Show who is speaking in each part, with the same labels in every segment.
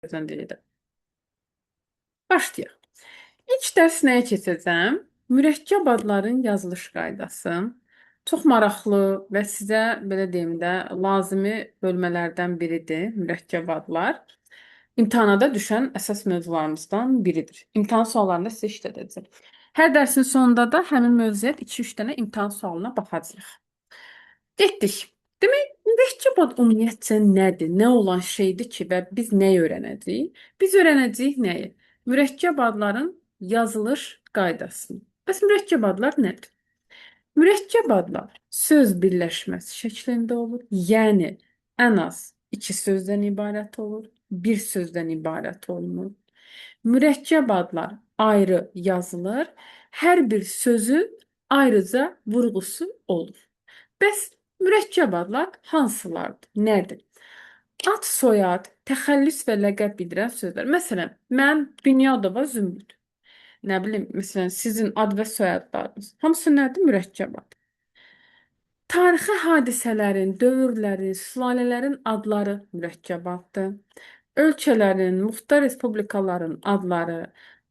Speaker 1: Azərbaycan dilidir. Başlayaq. İlk dərs nəyə keçəcəm? Mürəkkəb adların yazılış qaydası. Çox maraqlı və sizə belə deyim də lazımi bölmələrdən biridir mürəkkəb adlar. İmtahana da düşən əsas mövzularımızdan biridir. İmtahan suallarında sizə işlədəcəm. Hər dərsin sonunda da həmin mövzuya 2-3 dənə imtahan sualına baxacağıq. Getdik. Demək, mürəkkəb ad ümumiyyətcə nədir? Nə olan şeydir ki, və biz nəyi öyrənəcəyik? Biz öyrənəcəyik nəyi? Mürəkkəb adların yazılış qaydasını. Bəs mürəkkəb adlar nədir? Mürəkkəb adlar söz birləşməsi şəklində olur. Yəni, ən az iki sözdən ibarət olur, bir sözdən ibarət olmur. Mürəkkəb adlar ayrı yazılır, hər bir sözün ayrıca vurğusu olur. Bəs mürəkkəb adlar hansılardır? Nədir? Ad, soyad, təxəllüs və ləqəb bildirən sözlər. Məsələn, mən Bünyadova Zümrüd. Nə bilim, məsələn, sizin ad və soyadlarınız. Hamısı nədir? Mürəkkəb ad. Tarixi hadisələrin, dövrlərin, sülalələrin adları mürəkkəb addır. Ölkələrin, muxtar respublikaların adları,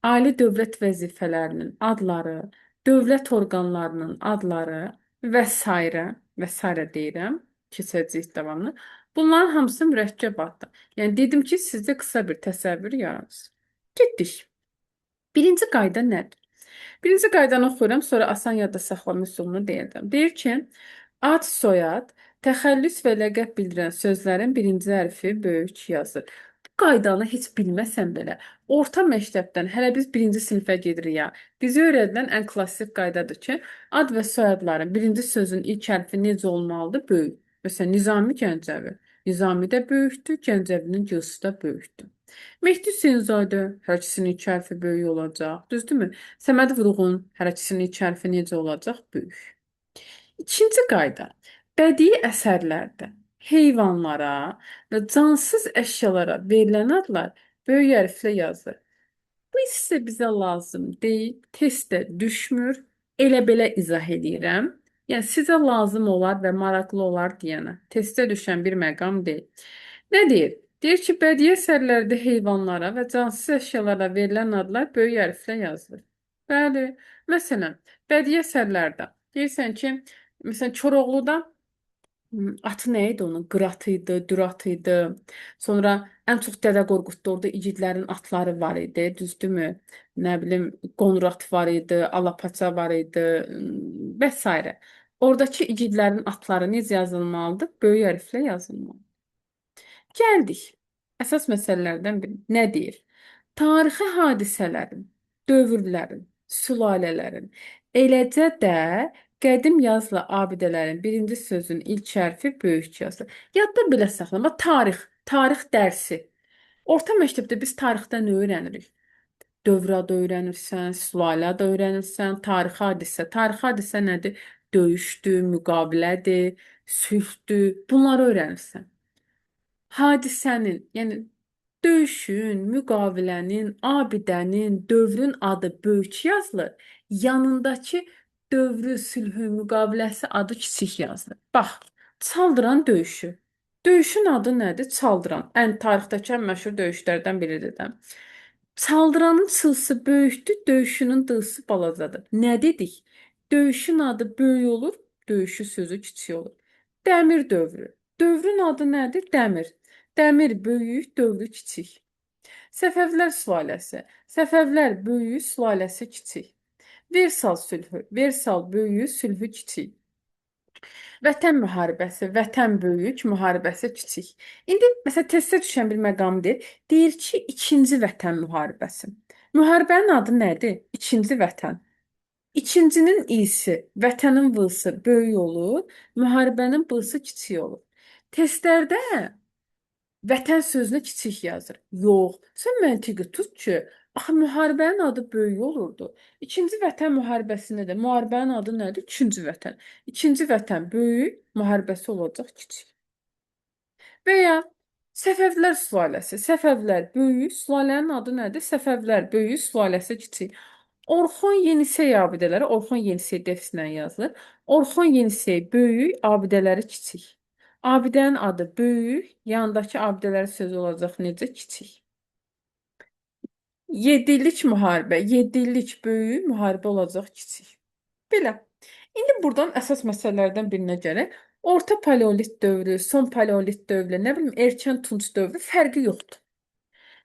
Speaker 1: ali dövlət vəzifələrinin adları, dövlət orqanlarının adları və s. deyirəm. Keçəcəyik davamlı. Bunların hamısı mürəkkəb addır. Yəni dedim ki, sizdə qısa bir təsəvvür yaransın. Getdik. Birinci qayda nədir? Birinci qaydanı oxuyuram, sonra asan yadda saxlama üsulunu deyəcəm. Deyir ki, ad, soyad, təxəllüs və ləqəb bildirən sözlərin birinci hərfi böyük yazır. Bu qaydanı heç bilməsəm belə, orta məktəbdən hələ biz birinci sinifə gedirik ya. Bizə öyrədilən ən klassik qaydadır ki, ad və soyadların birinci sözün ilk hərfi necə olmalıdır? Böyük. Məsələn, Nizami Gəncəvi. Nizami də böyükdür, Gəncəvinin Gılsı da böyükdür. Mehdi Hüseynzadə hər ikisinin ilk hərfi böyük olacaq, düzdürmü? Səməd Vurğun hər ikisinin ilk hərfi necə olacaq? Böyük. İkinci qayda. Bədii əsərlərdə heyvanlara və cansız əşyalara verilən adlar böyük hərflə yazılır. Bu isə bizə lazım deyil, testdə düşmür. Elə belə izah edirəm. Yəni sizə lazım olar və maraqlı olar deyənə. Testdə düşən bir məqam deyil. Nə deyir? Deyir ki, bədii əsərlərdə heyvanlara və cansız əşyalara verilən adlar böyük hərflə yazılır. Bəli. Məsələn, bədii əsərlərdə deyirsən ki, məsələn Koroğluda atı nə idi onun? Qıratı idi, Düratı idi. Sonra ən çox Dədə Qorqudda orada igidlərin atları var idi, düzdürmü? Nə bilim, Qonrat var idi, Alapaça var idi və s. Oradakı igidlərin atları necə yazılmalıdır? Böyük hərflə yazılmalıdır. Gəldik. Əsas məsələlərdən biri. Nə deyir? Tarixi hadisələrin, dövrlərin, sülalələrin, eləcə də qədim yazılı abidələrin birinci sözün ilk hərfi böyük yazılır. Yadda belə saxlama. Tarix dərsi. Orta məktəbdə biz tarixdə nə öyrənirik? Dövr adı öyrənirsən, sülalə adı öyrənirsən, tarixi hadisə. Tarixi hadisə nədir? Döyüşdür, müqavilədir, sülhdür. Bunları öyrənirsən. Hadisənin, yəni döyüşün, müqavilənin, abidənin, dövrün adı böyük yazılır. Yanındakı dövrü, sülhü, müqaviləsi adı kiçik yazılır. Bax, Çaldıran döyüşü. Döyüşün adı nədir? Çaldıran. Ən tarixdəki ən məşhur döyüşlərdən biridir də. Çaldıranın çılsı böyükdür, döyüşünün dılsı balacadır. Nə dedik? Döyüşün adı böyük olur, döyüşü sözü kiçik olur. Dəmir dövrü. Dövrün adı nədir? Dəmir. Dəmir böyük, dövrü kiçik. Səfəvilər sülaləsi. Səfəvilər böyük, sülaləsi kiçik. Versal sülhü. Versal böyük, sülhü kiçik. Vətən müharibəsi. Vətən böyük, müharibəsi kiçik. İndi məsələn testə düşən bir məqam deyir. Deyir ki, ikinci vətən müharibəsi. Müharibənin adı nədir? İkinci vətən. İkincinin i'si, vətənin v'sı böyük olur, müharibənin b'sı kiçik olur. Testlərdə vətən sözünü kiçik yazır. Yox, sən məntiqi tut ki, axı müharibənin adı böyük olurdu. İkinci vətən müharibəsində də müharibənin adı nədir? İkinci vətən. İkinci vətən böyük, müharibəsi olacaq kiçik. Və ya Səfəvilər sülaləsi. Səfəvilər böyük, sülalənin adı nədir? Səfəvilər böyük, sülaləsi kiçik. Orxon Yenisey abidələri Orxon Yenisey defislə yazılır. Orxon Yenisey böyük, abidələri kiçik. Abidənin adı böyük, yanındakı abidələri sözü olacaq necə? Kiçik. 7 illik müharibə, 7 illik böyük müharibə olacaq kiçik. Belə. İndi buradan əsas məsələlərdən birinə gələk. Orta paleolit dövrü, son paleolit dövrü, nə bilim, erkən tunç dövrü fərqi yoxdur.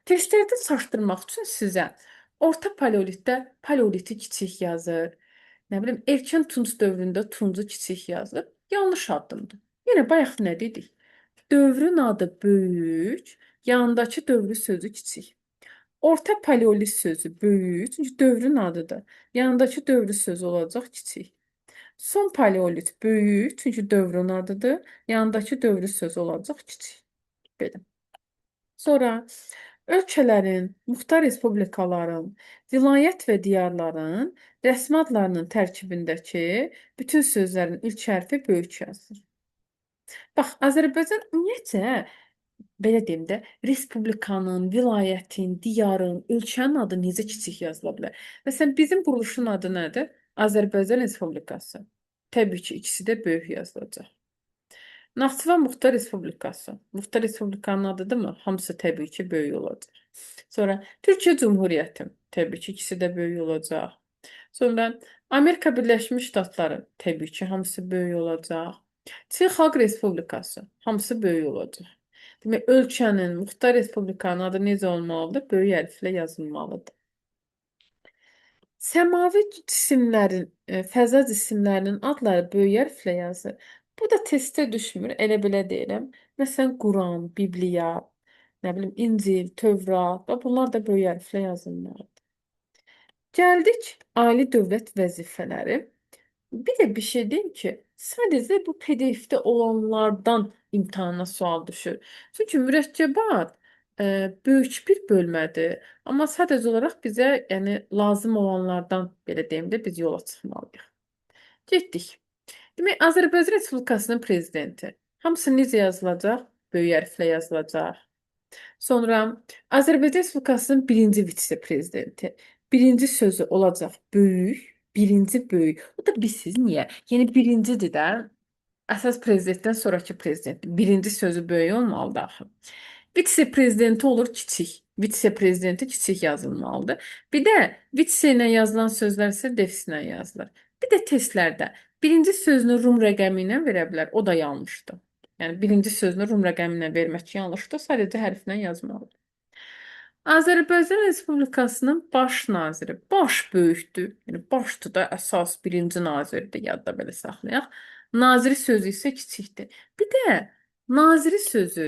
Speaker 1: Testlərdə çaşdırmaq üçün sizə orta paleolitdə paleoliti kiçik yazır. Nə bilim, erkən tunç dövründə tuncu kiçik yazılır. Yanlış addımdır. Yenə bayaq nə dedik? Dövrün adı böyük, yanındakı dövrü sözü kiçik. Orta paleolit sözü böyük, çünki dövrün adıdır. Yanındakı dövrü sözü olacaq kiçik. Son paleolit böyük, çünki dövrün adıdır. Yanındakı dövrü sözü olacaq kiçik. Belə. Sonra ölkələrin, muxtar respublikaların, vilayət və diyarların rəsmi adlarının tərkibindəki bütün sözlərin ilk hərfi böyük yazılır. Bax, Azərbaycan ümumiyyətcə belə deyim də, respublikanın, vilayətin, diyarın, ölkənin adı necə kiçik yazıla bilər? Məsələn, bizim quruluşun adı nədir? Azərbaycan Respublikası. Təbii ki, ikisi də böyük yazılacaq. Naxçıvan Muxtar Respublikası. Muxtar Respublikanın adıdırmı? Hamısı təbii ki, böyük olacaq. Sonra Türkiyə Cümhuriyyəti. Təbii ki, ikisi də böyük olacaq. Sonra Amerika Birləşmiş Ştatları. Təbii ki, hamısı böyük olacaq. Çin Xalq Respublikası. Hamısı böyük olacaq. Demək, ölkənin, Muxtar Respublikanın adı necə olmalıdır? Böyük hərflə yazılmalıdır. Səmavi cisimlərin, fəza cisimlərinin adları böyük hərflə yazılır. Bu da testə düşmür, elə belə deyirəm. Məsələn, Quran, Bibliya, nə bilim, İncil, Tövrat və bunlar da böyük hərflə yazılmalıdır. Gəldik ali dövlət vəzifələri. Bir də bir şey deyim ki, sadəcə bu PDF-də olanlardan imtahana sual düşür. Çünki mürəkkəbat böyük bir bölmədir, amma sadəcə olaraq bizə, yəni lazım olanlardan belə deyim də biz yola çıxmalıyıq. Getdik. Demək, Azərbaycan Respublikasının prezidenti. Hamısı necə yazılacaq? Böyük hərflə yazılacaq. Sonra Azərbaycan Respublikasının birinci vitse-prezidenti. Birinci sözü olacaq böyük, birinci böyük. O da bilsiz niyə? Yəni birincidir də. Əsas prezidentdən sonrakı prezident. Birinci sözü böyük olmalıdır axı. Vitse-prezidenti olur kiçik. Vitse-prezidenti kiçik yazılmalıdır. Bir də vitse ilə yazılan sözlər isə defis ilə yazılır. Bir də testlərdə birinci sözünü rum rəqəmi ilə verə bilər. O da yanlışdır. Yəni birinci sözünü rum rəqəmi ilə vermək yanlışdır. Sadəcə hərflə yazmalıdır. Azərbaycan Respublikasının baş naziri. Baş böyükdür. Yəni başdır da əsas birinci nazirdir, yadda belə saxlayaq. Naziri sözü isə kiçikdir. Bir də naziri sözü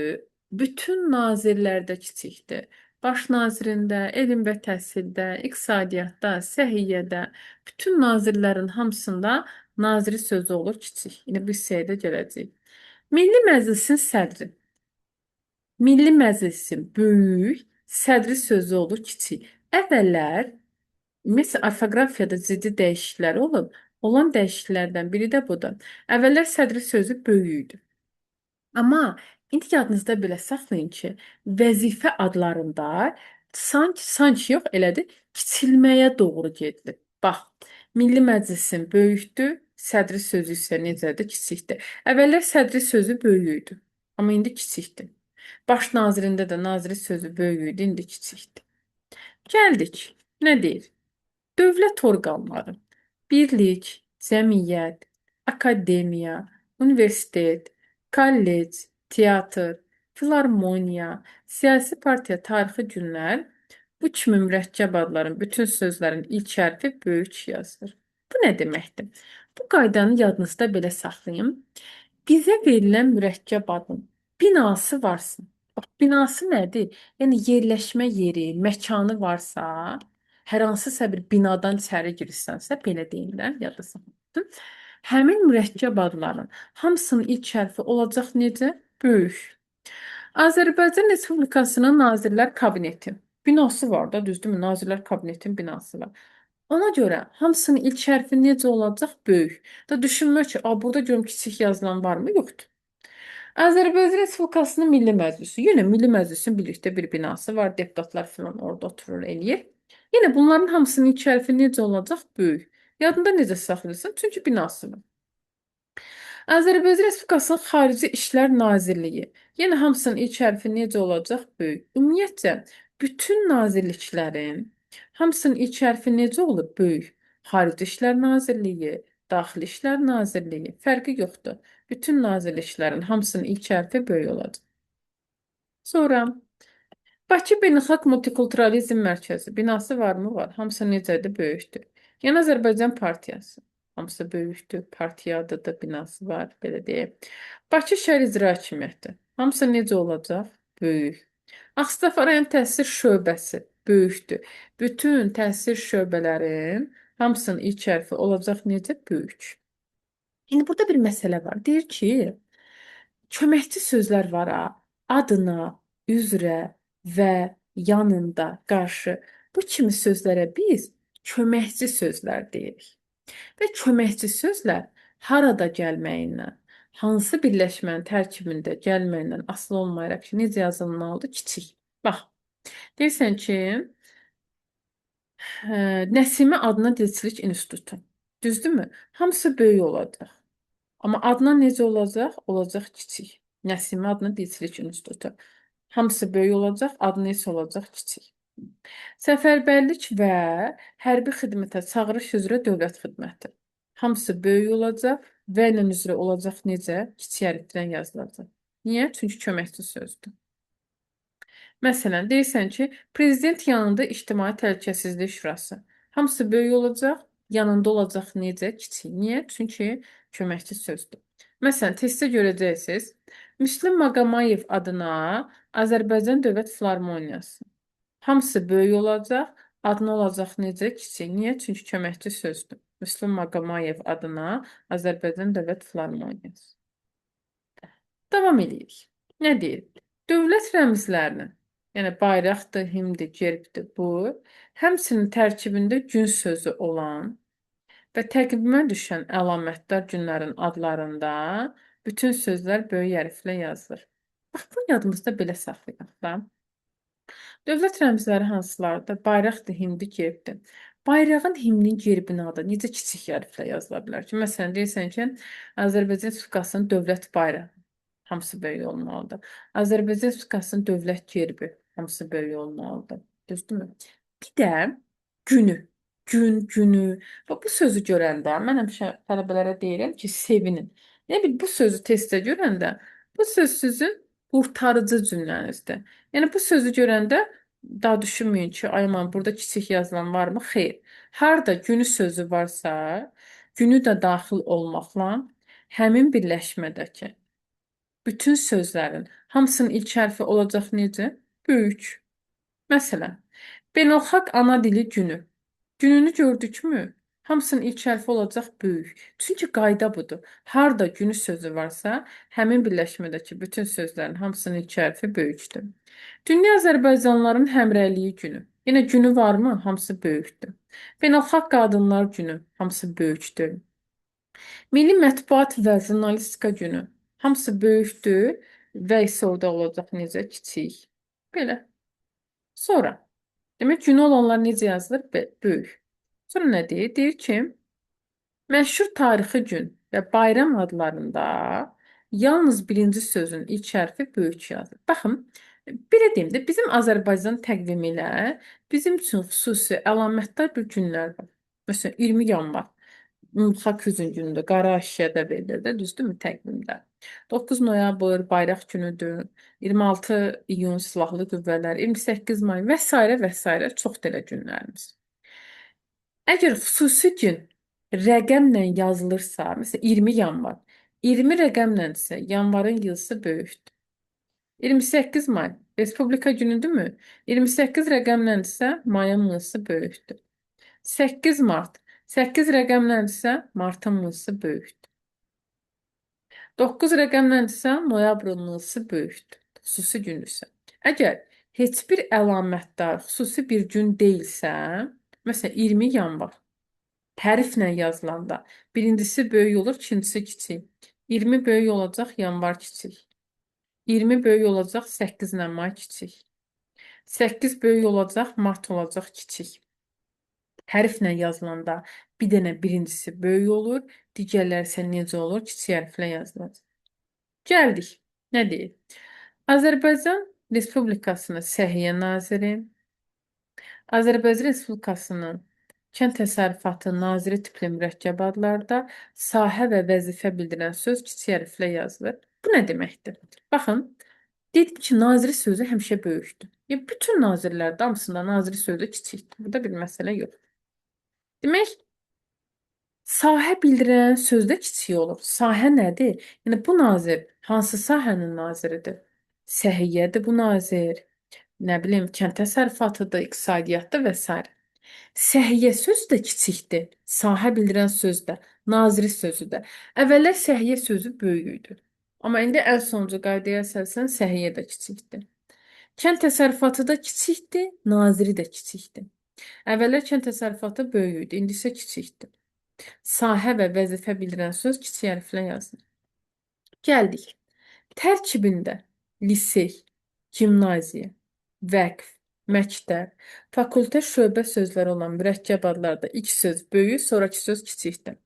Speaker 1: bütün nazirlərdə kiçikdir. Baş nazirində, elm və təhsildə, iqtisadiyyatda, səhiyyədə, bütün nazirlərin hamısında naziri sözü olur kiçik. Yəni bu hissəyə də gələcəyik. Milli Məclisin sədri. Milli Məclisin böyük, sədri sözü olur kiçik. Əvvəllər, məsələn, orfoqrafiyada ciddi dəyişikliklər olub. Olan dəyişikliklərdən biri də budur. Əvvəllər sədri sözü böyük idi. Amma indi yadınızda belə saxlayın ki, vəzifə adlarında sanki yox, elədir, kiçilməyə doğru gedilir. Bax, Milli Məclisin böyükdür, sədri sözü isə necədir? Kiçikdir. Əvvəllər sədri sözü böyük idi, amma indi kiçikdir. Baş nazirində də naziri sözü böyük idi, indi kiçikdir. Gəldik. Nə deyir? Dövlət orqanları, birlik, cəmiyyət, akademiya, universitet, kollec, teatr, filarmoniya, siyasi partiya, tarixi günlər bu kimi mürəkkəb adların bütün sözlərin ilk hərfi böyük yazılır. Bu nə deməkdir? Bu qaydanı yadınızda belə saxlayın. Bizə verilən mürəkkəb adın binası varsa, bax binası nədir? Yəni yerləşmə yeri, məkanı varsa, hər hansısa bir binadan içəri girirsənsə, belə deyirlər, yadda saxladın. Həmin mürəkkəb adların hamısının ilk hərfi olacaq necə? Böyük. Azərbaycan Respublikasının Nazirlər Kabineti. Binası var da, düzdürmü? Nazirlər Kabinetinin binası var. Ona görə hamısının ilk hərfi necə olacaq? Böyük. Da düşünmür ki, burada görüm kiçik yazılan varmı? Yoxdur. Azərbaycan Respublikasının Milli Məclisi. Yenə Milli Məclisin birlikdə bir binası var. Deputatlar falan orada oturur, eləyir. Yenə bunların hamısının ilk hərfi necə olacaq? Böyük. Yadında necə saxlayırsan? Çünki binası var. Azərbaycan Respublikasının Xarici İşlər Nazirliyi. Yenə hamısının ilk hərfi necə olacaq? Böyük. Ümumiyyətcə, Bütün nazirliklərin hamısının ilk hərfi necə olur? Böyük. Xarici İşlər Nazirliyi, Daxili İşlər Nazirliyi, fərqi yoxdur. Bütün nazirliklərin hamısının ilk hərfi böyük olacaq. Sonra Bakı Beynəlxalq Multikulturalizm Mərkəzi binası varmı? Var. Hamısı necədir? Böyükdür. Yəni Azərbaycan Partiyası. Hamısı böyükdür. Partiya adı da binası var, belə deyək. Bakı Şəhər İcra Hakimiyyəti. Hamısı necə olacaq? Böyük. Ağstafa rayon təhsil şöbəsi böyükdür. Bütün təhsil şöbələrin hamısının ilk hərfi olacaq necə? Böyük. İndi burada bir məsələ var. Deyir ki, köməkçi sözlər var ha. Adına, üzrə və yanında, qarşı. Bu kimi sözlərə biz köməkçi sözlər deyirik. Və köməkçi sözlər harada gəlməyindən, hansı birləşmənin tərkibində gəlməyindən asılı olmayaraq ki, necə yazılmalıdır? Kiçik. Bax, deyirsən ki, Nəsimə adına Dilçilik İnstitutu. Düzdürmü? Hamısı böyük olacaq. Amma adına necə olacaq? Olacaq kiçik. Nəsimə adına Dilçilik İnstitutu. Hamısı böyük olacaq, adı isə olacaq kiçik. Səfərbərlik və hərbi xidmətə çağırış üzrə dövlət xidməti. Hamısı böyük olacaq və ilə üzrə olacaq necə? Kiçik hərflə yazılacaq. Niyə? Çünki köməkçi sözdür. Məsələn, deyirsən ki, prezident yanında İctimai Təhlükəsizlik Şurası. Hamısı böyük olacaq, yanında olacaq necə? Kiçik. Niyə? Çünki köməkçi sözdür. Məsələn, testdə görəcəksiniz. Müslüm Maqomayev adına Azərbaycan Dövlət Filarmoniyası. Hamısı böyük olacaq, adına olacaq necə? Kiçik. Niyə? Çünki köməkçi sözdür. Müslüm Maqomayev adına Azərbaycan Dövlət Filarmoniyası. Davam edirik. Nə deyir? Dövlət rəmzlərinin, yəni bayraqdır, himndir, gerbdir bu, həmsinin tərkibində gün sözü olan və təqvimə düşən əlamətdar günlərin adlarında bütün sözlər böyük hərflə yazılır. Bax, bu yadımızda belə saxlayaq da. Dövlət rəmzləri hansılardır? Bayraqdır, himndir, gerbdir. Bayrağın, himnin, gerbin adı necə kiçik hərflə yazıla bilər ki? Məsələn, deyirsən ki, Azərbaycan Respublikasının dövlət bayrağı. Hamısı böyük olmalıdır. Azərbaycan Respublikasının dövlət gerbi hamısı böyük olmalıdır. Düzdürmü? Bir də günü, gün, günü. Və bu sözü görəndə mən həmişə tələbələrə deyirəm ki, sevinin. Nə bil bu sözü testdə görəndə bu söz sizin qurtarıcı cümlənizdir. Yəni bu sözü görəndə daha düşünməyin ki, ay aman burada kiçik yazılan varmı? Xeyr. Harda günü sözü varsa, günü də daxil olmaqla həmin birləşmədəki bütün sözlərin hamısının ilk hərfi olacaq necə? Böyük. Məsələn, Beynəlxalq Ana Dili Günü. Gününü gördükmü? Hamısının ilk hərfi olacaq böyük. Çünki qayda budur. Harda günü sözü varsa, həmin birləşmədəki bütün sözlərin hamısının ilk hərfi böyükdür. Dünya Azərbaycanlıların Həmrəyliyi Günü. Yenə günü varmı? Hamısı böyükdür. Beynəlxalq Qadınlar Günü. Hamısı böyükdür. Milli Mətbuat və Jurnalistika Günü. Hamısı böyükdür və isə orada olacaq necə? Kiçik. Belə. Sonra, demək günü olanlar necə yazılır? Böyük. Sonra nə deyir? Deyir ki, məşhur tarixi gün və bayram adlarında yalnız birinci sözün ilk hərfi böyük yazılır. Baxın, belə deyim də, bizim Azərbaycan təqvimi ilə bizim üçün xüsusi əlamətdar bir günlər var. Məsələn, 20 yanvar. Xalq üzüncündə, qara əşyada verilir də, düzdürmü təqvimdə? 9 noyabr bayraq günüdür. 26 iyun silahlı qüvvələr, 28 may və s. və s. çox belə günlərimiz. Əgər xüsusi gün rəqəmlə yazılırsa, məsələn 20 yanvar, 20 rəqəmlənsə, yanvarın yılısı böyükdür. 28 may Respublika günüdürmü? 28 rəqəmlənsə, mayın yılısı böyükdür. 8 mart 8 rəqəmləndirsə, martın mısı böyükdür. 9 rəqəmləndirsə, noyabrın mısı böyükdür. Xüsusi gündürsə. Əgər heç bir əlamətdar xüsusi bir gün deyilsə, məsələn 20 yanvar təriflə yazılanda birincisi böyük olur, ikincisi kiçik. 20 böyük olacaq, yanvar kiçik. 20 böyük olacaq, 8 ilə may kiçik. 8 böyük olacaq, mart olacaq kiçik. Hərflə yazılanda bir dənə birincisi böyük olur, digərləri isə necə olur? Kiçik hərflə yazılır. Gəldik. Nə deyir? Azərbaycan Respublikasının Səhiyyə naziri, Azərbaycan Respublikasının Kənd Təsərrüfatı naziri tipli mürəkkəb adlarda sahə və vəzifə bildirən söz kiçik hərflə yazılır. Bu nə deməkdir? Baxın, dedim ki, naziri sözü həmişə böyükdür. Bütün nazirlərdə hamısında naziri sözü kiçikdir. Burada bir məsələ yox. Demək, sahə bildirən sözdə kiçik olur. Sahə nədir? Yəni bu nazir hansı sahənin naziridir? Səhiyyədir bu nazir. Nə bilim, kənd təsərrüfatıdır, iqtisadiyyatdır və s. Səhiyyə sözü də kiçikdir. Sahə bildirən söz də, naziri sözü də. Əvvəllər səhiyyə sözü böyük idi. Amma indi ən sonuncu qaydaya əsasən səhiyyə də kiçikdir. Kənd təsərrüfatı da kiçikdir, naziri də kiçikdir. Əvvəllər kənd təsərrüfatı böyük idi, indi isə kiçikdir. Sahə və vəzifə bildirən söz kiçik hərflə yazılır. Gəldik. Tərkibində lisey, gimnaziya, vəqf, məktəb, fakültə, şöbə sözləri olan mürəkkəb adlarda ilk söz böyük, sonrakı söz kiçikdir.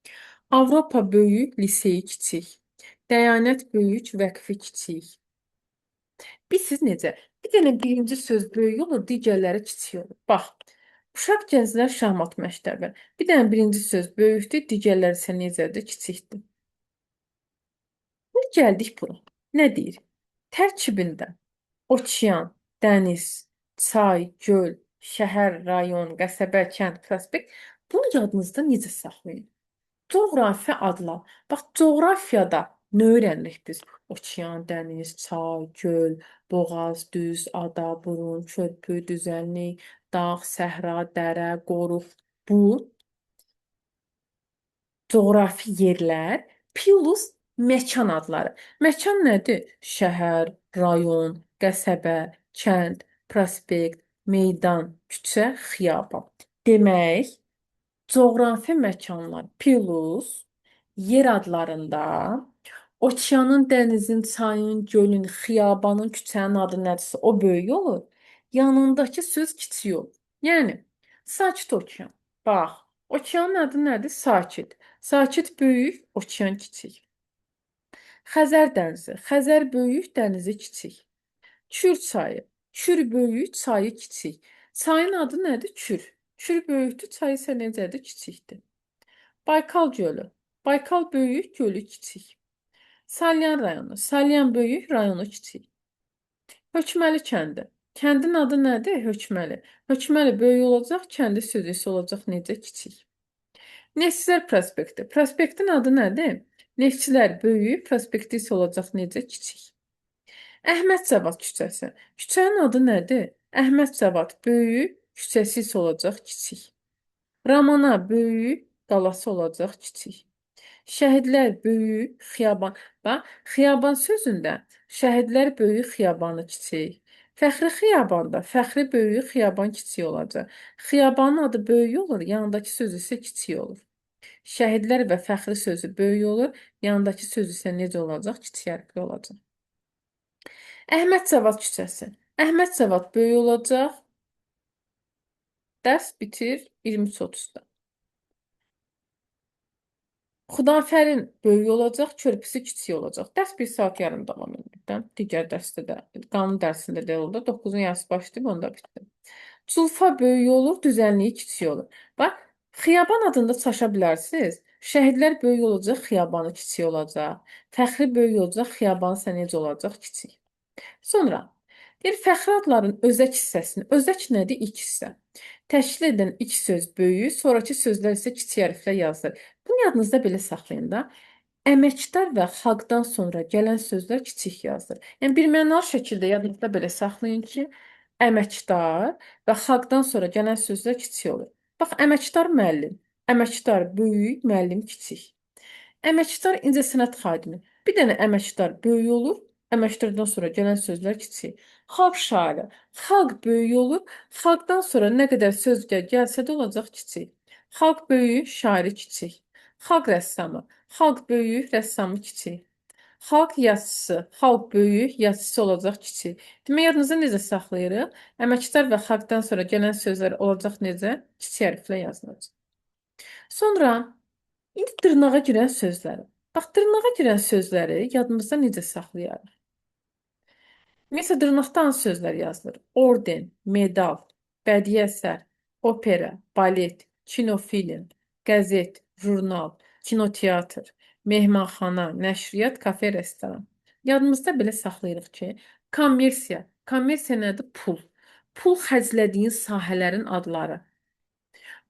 Speaker 1: Avropa böyük, liseyi kiçik. Dəyanət böyük, vəqfi kiçik. Bilirsiniz necə? Bir dənə birinci söz böyük olur, digərləri kiçik olur. Bax, uşaq gənclər şahmat məktəbi. Bir dənə birinci söz böyükdür, digərləri isə necədir? Kiçikdir. Şimdi gəldik bura. Nə deyir? Tərkibində okean, dəniz, çay, göl, şəhər, rayon, qəsəbə, kənd, prospekt. Bunu yadınızda necə saxlayın? Coğrafi adlar. Bax, coğrafiyada nə öyrənirik biz? Okean, dəniz, çay, göl, boğaz, düz, ada, burun, körpü, düzənlik, dağ, səhra, dərə, qoruq. Bu coğrafi yerlər plus məkan adları. Məkan nədir? Şəhər, rayon, qəsəbə, kənd, prospekt, meydan, küçə, xiyaban. Demək, coğrafi məkanlar plus yer adlarında okeanın, dənizin, çayın, gölün, xiyabanın, küçənin adı nədirsə o böyük olur. Yanındakı söz kiçik olur. Yəni Sakit okean. Bax, okeanın adı nədir? Sakit. Sakit böyük, okean kiçik. Xəzər dənizi. Xəzər böyük, dənizi kiçik. Kür çayı. Kür böyük, çayı kiçik. Çayın adı nədir? Kür. Kür böyükdür, çayı isə necədir? Kiçikdir. Baykal gölü. Baykal böyük, gölü kiçik. Salyan rayonu. Salyan böyük, rayonu kiçik. Hökməli kəndi. Kəndin adı nədir? Hökməli. Hökməli böyük olacaq, kəndi sözü isə olacaq necə? Kiçik. Neftçilər prospekti. Prospektin adı nədir? Neftçilər böyük, prospekti isə olacaq necə? Kiçik. Əhməd Cavad küçəsi. Küçənin adı nədir? Əhməd Cavad böyük, küçəsi isə olacaq kiçik. Ramana böyük, qalası olacaq kiçik. Şəhidlər böyük, xiyaban. Bax, xiyaban sözündə şəhidlər böyük, xiyabanı kiçik. Fəxri xiyabanda fəxri böyük, xiyaban kiçik olacaq. Xiyabanın adı böyük olur, yanındakı söz isə kiçik olur. Şəhidlər və fəxri sözü böyük olur, yanındakı söz isə necə olacaq? Kiçik hərfli olacaq. Əhməd Cavad küçəsi. Əhməd Cavad böyük olacaq. Dərs bitir 23:30-da. Xudafərin böyük olacaq, körpüsü kiçik olacaq. Dərs 1 saat yarım davam edir. Digər dərsdə də, qanun dərsində də olur. 9-un yarısı başlayıb, onda bitdi. Culfa böyük olur, düzənliyi kiçik olur. Bax, xiyaban adında çaşa bilərsiniz. Şəhidlər böyük olacaq, xiyabanı kiçik olacaq. Fəxri böyük olacaq, xiyabanı isə necə olacaq? Kiçik. Sonra deyir fəxri adların özək hissəsini. Özək nədir? İlk hissə. Təşkil edən ilk söz böyük, sonrakı sözlər isə kiçik hərflə yazılır. Bunu yadınızda belə saxlayın da. Əməkdar və xalqdan sonra gələn sözlər kiçik yazılır. Yəni birmənalı şəkildə yadınızda belə saxlayın ki, əməkdar və xalqdan sonra gələn sözlər kiçik olur. Bax, əməkdar müəllim, əməkdar böyük, müəllim kiçik. Əməkdar incəsənət xadimi. Bir dənə əməkdar böyük olur, əməkdardan sonra gələn sözlər kiçik. Xalq şairi. Xalq böyük olur, xalqdan sonra nə qədər söz gəlsə də olacaq kiçik. Xalq böyük, şairi kiçik. Xalq rəssamı. Xalq böyük, rəssamı kiçik. Xalq yazıçısı. Xalq böyük, yazıçısı olacaq kiçik. Demək, yadınızda necə saxlayırıq? Əməkdar və xalqdan sonra gələn sözlər olacaq necə? Kiçik hərflə yazılacaq. Sonra İndi dırnağa girən sözləri. Bax, dırnağa girən sözləri yadımızda necə saxlayarıq? Ümumiyyətlə dırnaqda hansı sözlər yazılır? Orden, medal, bədii əsər, opera, balet, kinofilm, qəzet, jurnal, kinoteatr, mehmanxana, nəşriyyat, kafe, restoran. Yadımızda belə saxlayırıq ki, kommersiya. Kommersiya nədir? Pul. Pul xərclədiyin sahələrin adları.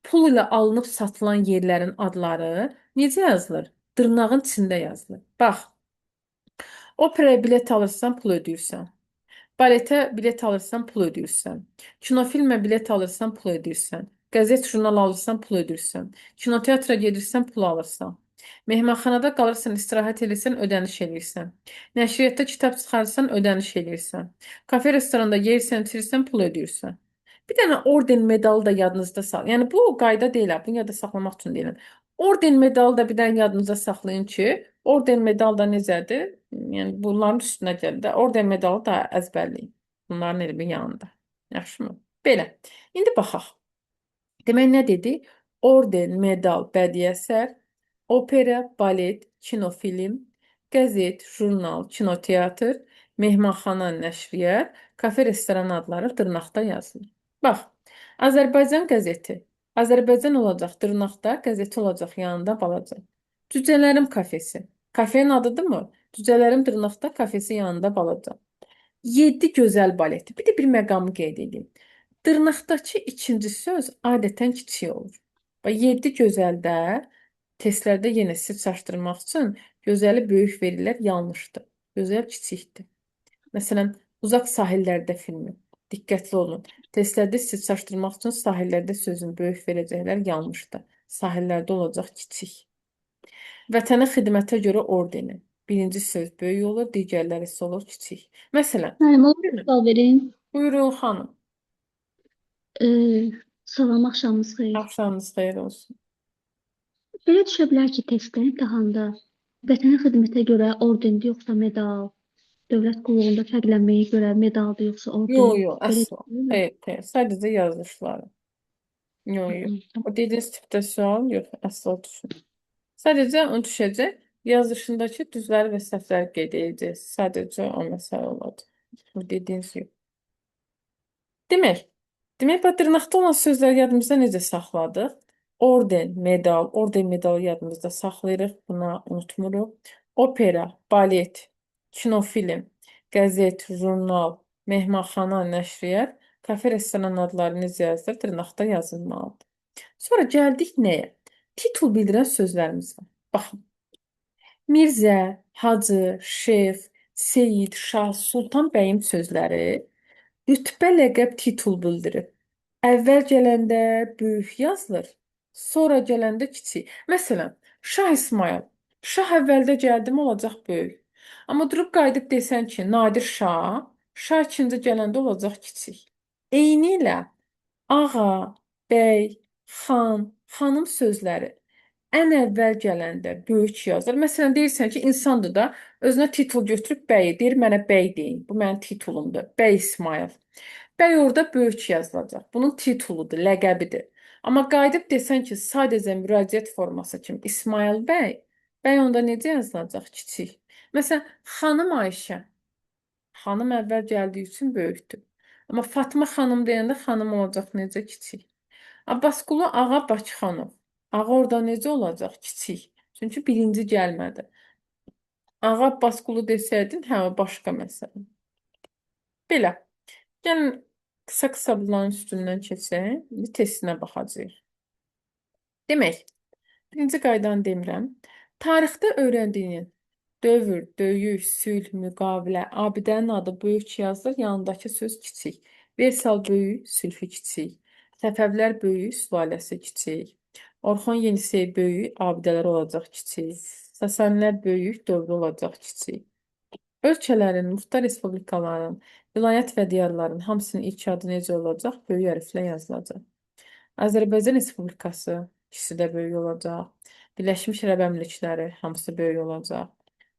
Speaker 1: Pul ilə alınıb satılan yerlərin adları necə yazılır? Dırnağın içində yazılır. Bax, operaya bilet alırsan, pul ödəyirsən. Baletə bilet alırsan, pul ödəyirsən. Kinofilmə bilet alırsan, pul ödəyirsən. Qəzet, jurnal alırsan, pul ödəyirsən. Kinoteatra gedirsən, pul alırsan. Mehmanxanada qalırsan, istirahət edirsən, ödəniş eləyirsən. Nəşriyyatda kitab çıxarırsan, ödəniş eləyirsən. Kafe, restoranda yeyirsən, içirsən, pul ödəyirsən. Bir dənə orden medalı da yadınızda sal. Yəni bu qayda deyil, ha, bunu yadda saxlamaq üçün deyirəm. Orden medalı da bir dənə yadınıza saxlayın ki, orden medal da necədir? Yəni bunların üstünə gəlir də. Orden medalı da əzbərləyin. Bunların elmi yanında. Yaxşımı? Belə. İndi baxaq. Demək nə dedi? Orden, medal, bədii əsər, opera, balet, kinofilm, qəzet, jurnal, kinoteatr, mehmanxana, nəşriyyat, kafe, restoran adları dırnaqda yazılır. Bax, Azərbaycan qəzeti. Azərbaycan olacaq dırnaqda, qəzeti olacaq yanında balaca. Cücələrim kafesi. Kafenin adıdırmı? Cücələrim dırnaqda, kafesi yanında balaca. 7 gözəl baleti. Bir də bir məqamı qeyd edeyim. Dırnaqdakı ikinci söz adətən kiçik olur. Və 7 gözəldə testlərdə yenə siz çaşdırmaq üçün gözəli böyük verirlər, yanlışdır. Gözəl kiçikdir. Məsələn, Uzaq sahillərdə filmi. Diqqətli olun. Testlərdə siz çaşdırmaq üçün sahillərdə sözün böyük verəcəklər, yanlışdır. Sahillərdə olacaq kiçik. Vətənə xidmətə görə ordeni. Birinci söz böyük olur, digərləri isə olur kiçik. Məsələn,
Speaker 2: Müəllim, o
Speaker 1: buyurun,
Speaker 2: sual verin.
Speaker 1: buyurun xanım.
Speaker 2: Salam, axşamınız xeyir.
Speaker 1: Axşamınız xeyir olsun.
Speaker 2: Belə düşə bilər ki, testdə, imtahanda vətənə xidmətə görə ordendir yoxsa medal, dövlət qulluğunda fərqlənməyə görə medaldır yoxsa
Speaker 1: Yo,
Speaker 2: orden.
Speaker 1: yo,
Speaker 2: Belə
Speaker 1: əsla.
Speaker 2: düşünürəm.
Speaker 1: Xeyr, xeyr. Sadəcə yazılışları. Yo, yo.
Speaker 2: Tamam.
Speaker 1: O dediyiniz tipdə sual yox, əsla düşün. Sadəcə onu düşəcək. Yazılışındakı düzləri və səhvləri qeyd edəcəksiniz. Sadəcə o məsələ olacaq. Bu dediyiniz yox. Demək, bax dırnaqda olan sözləri yadımızda necə saxladıq? Orden, medal, orden medalı yadımızda saxlayırıq, buna unutmuruq. Opera, balet, kinofilm, qəzet, jurnal, mehmanxana, nəşriyyat, kafe, restoran adları necə yazılır? Dırnaqda yazılmalıdır. Sonra gəldik nəyə? Titul bildirən sözlərimiz var. Baxın. Mirzə, Hacı, Şef, Seyid, Şah, Sultan bəyim sözləri rütbə, ləqəb, titul bildirir. Əvvəl gələndə böyük yazılır, sonra gələndə kiçik. Məsələn, Şah İsmayıl. Şah əvvəldə gəldimi olacaq böyük. Amma durub qayıdıb desən ki, Nadir Şah, Şah ikinci gələndə olacaq kiçik. Eynilə ağa, bəy, xan, xanım sözləri ən əvvəl gələndə böyük yazır. Məsələn, deyirsən ki, insandır da, özünə titul götürüb bəy deyir, mənə bəy deyin. Bu mənim titulumdur. Bəy İsmayıl. Bəy orada böyük yazılacaq. Bunun tituludur, ləqəbidir. Amma qayıdıb desən ki, sadəcə müraciət forması kimi İsmayıl bəy, bəy onda necə yazılacaq? Kiçik. Məsələn, xanım Ayşə. Xanım əvvəl gəldiyi üçün böyükdür. Amma Fatma xanım deyəndə xanım olacaq necə kiçik. Abbasqulu Ağa Bakıxanov. Ağa orada necə olacaq? Kiçik. Çünki birinci gəlmədi. Ağa Abbasqulu desəydin, hə, o başqa məsələ. Belə. Gəlin qısa-qısa bunların üstündən keçək. Bir testinə baxacağıq. Demək, birinci qaydanı demirəm. Tarixdə öyrəndiyin dövr, döyüş, sülh, müqavilə, abidənin adı böyük yazılır, yanındakı söz kiçik. Versal böyük, sülhü kiçik. Səfəvilər böyük, sülaləsi kiçik. Orxon Yenisey böyük, abidələr olacaq kiçik. Sasanilər böyük, dövrü olacaq kiçik. Ölkələrin, muxtar respublikaların, vilayət və diyarların hamısının ilk adı necə olacaq? Böyük hərflə yazılacaq. Azərbaycan Respublikası ikisi də böyük olacaq. Birləşmiş Ərəb Əmirlikləri hamısı böyük olacaq.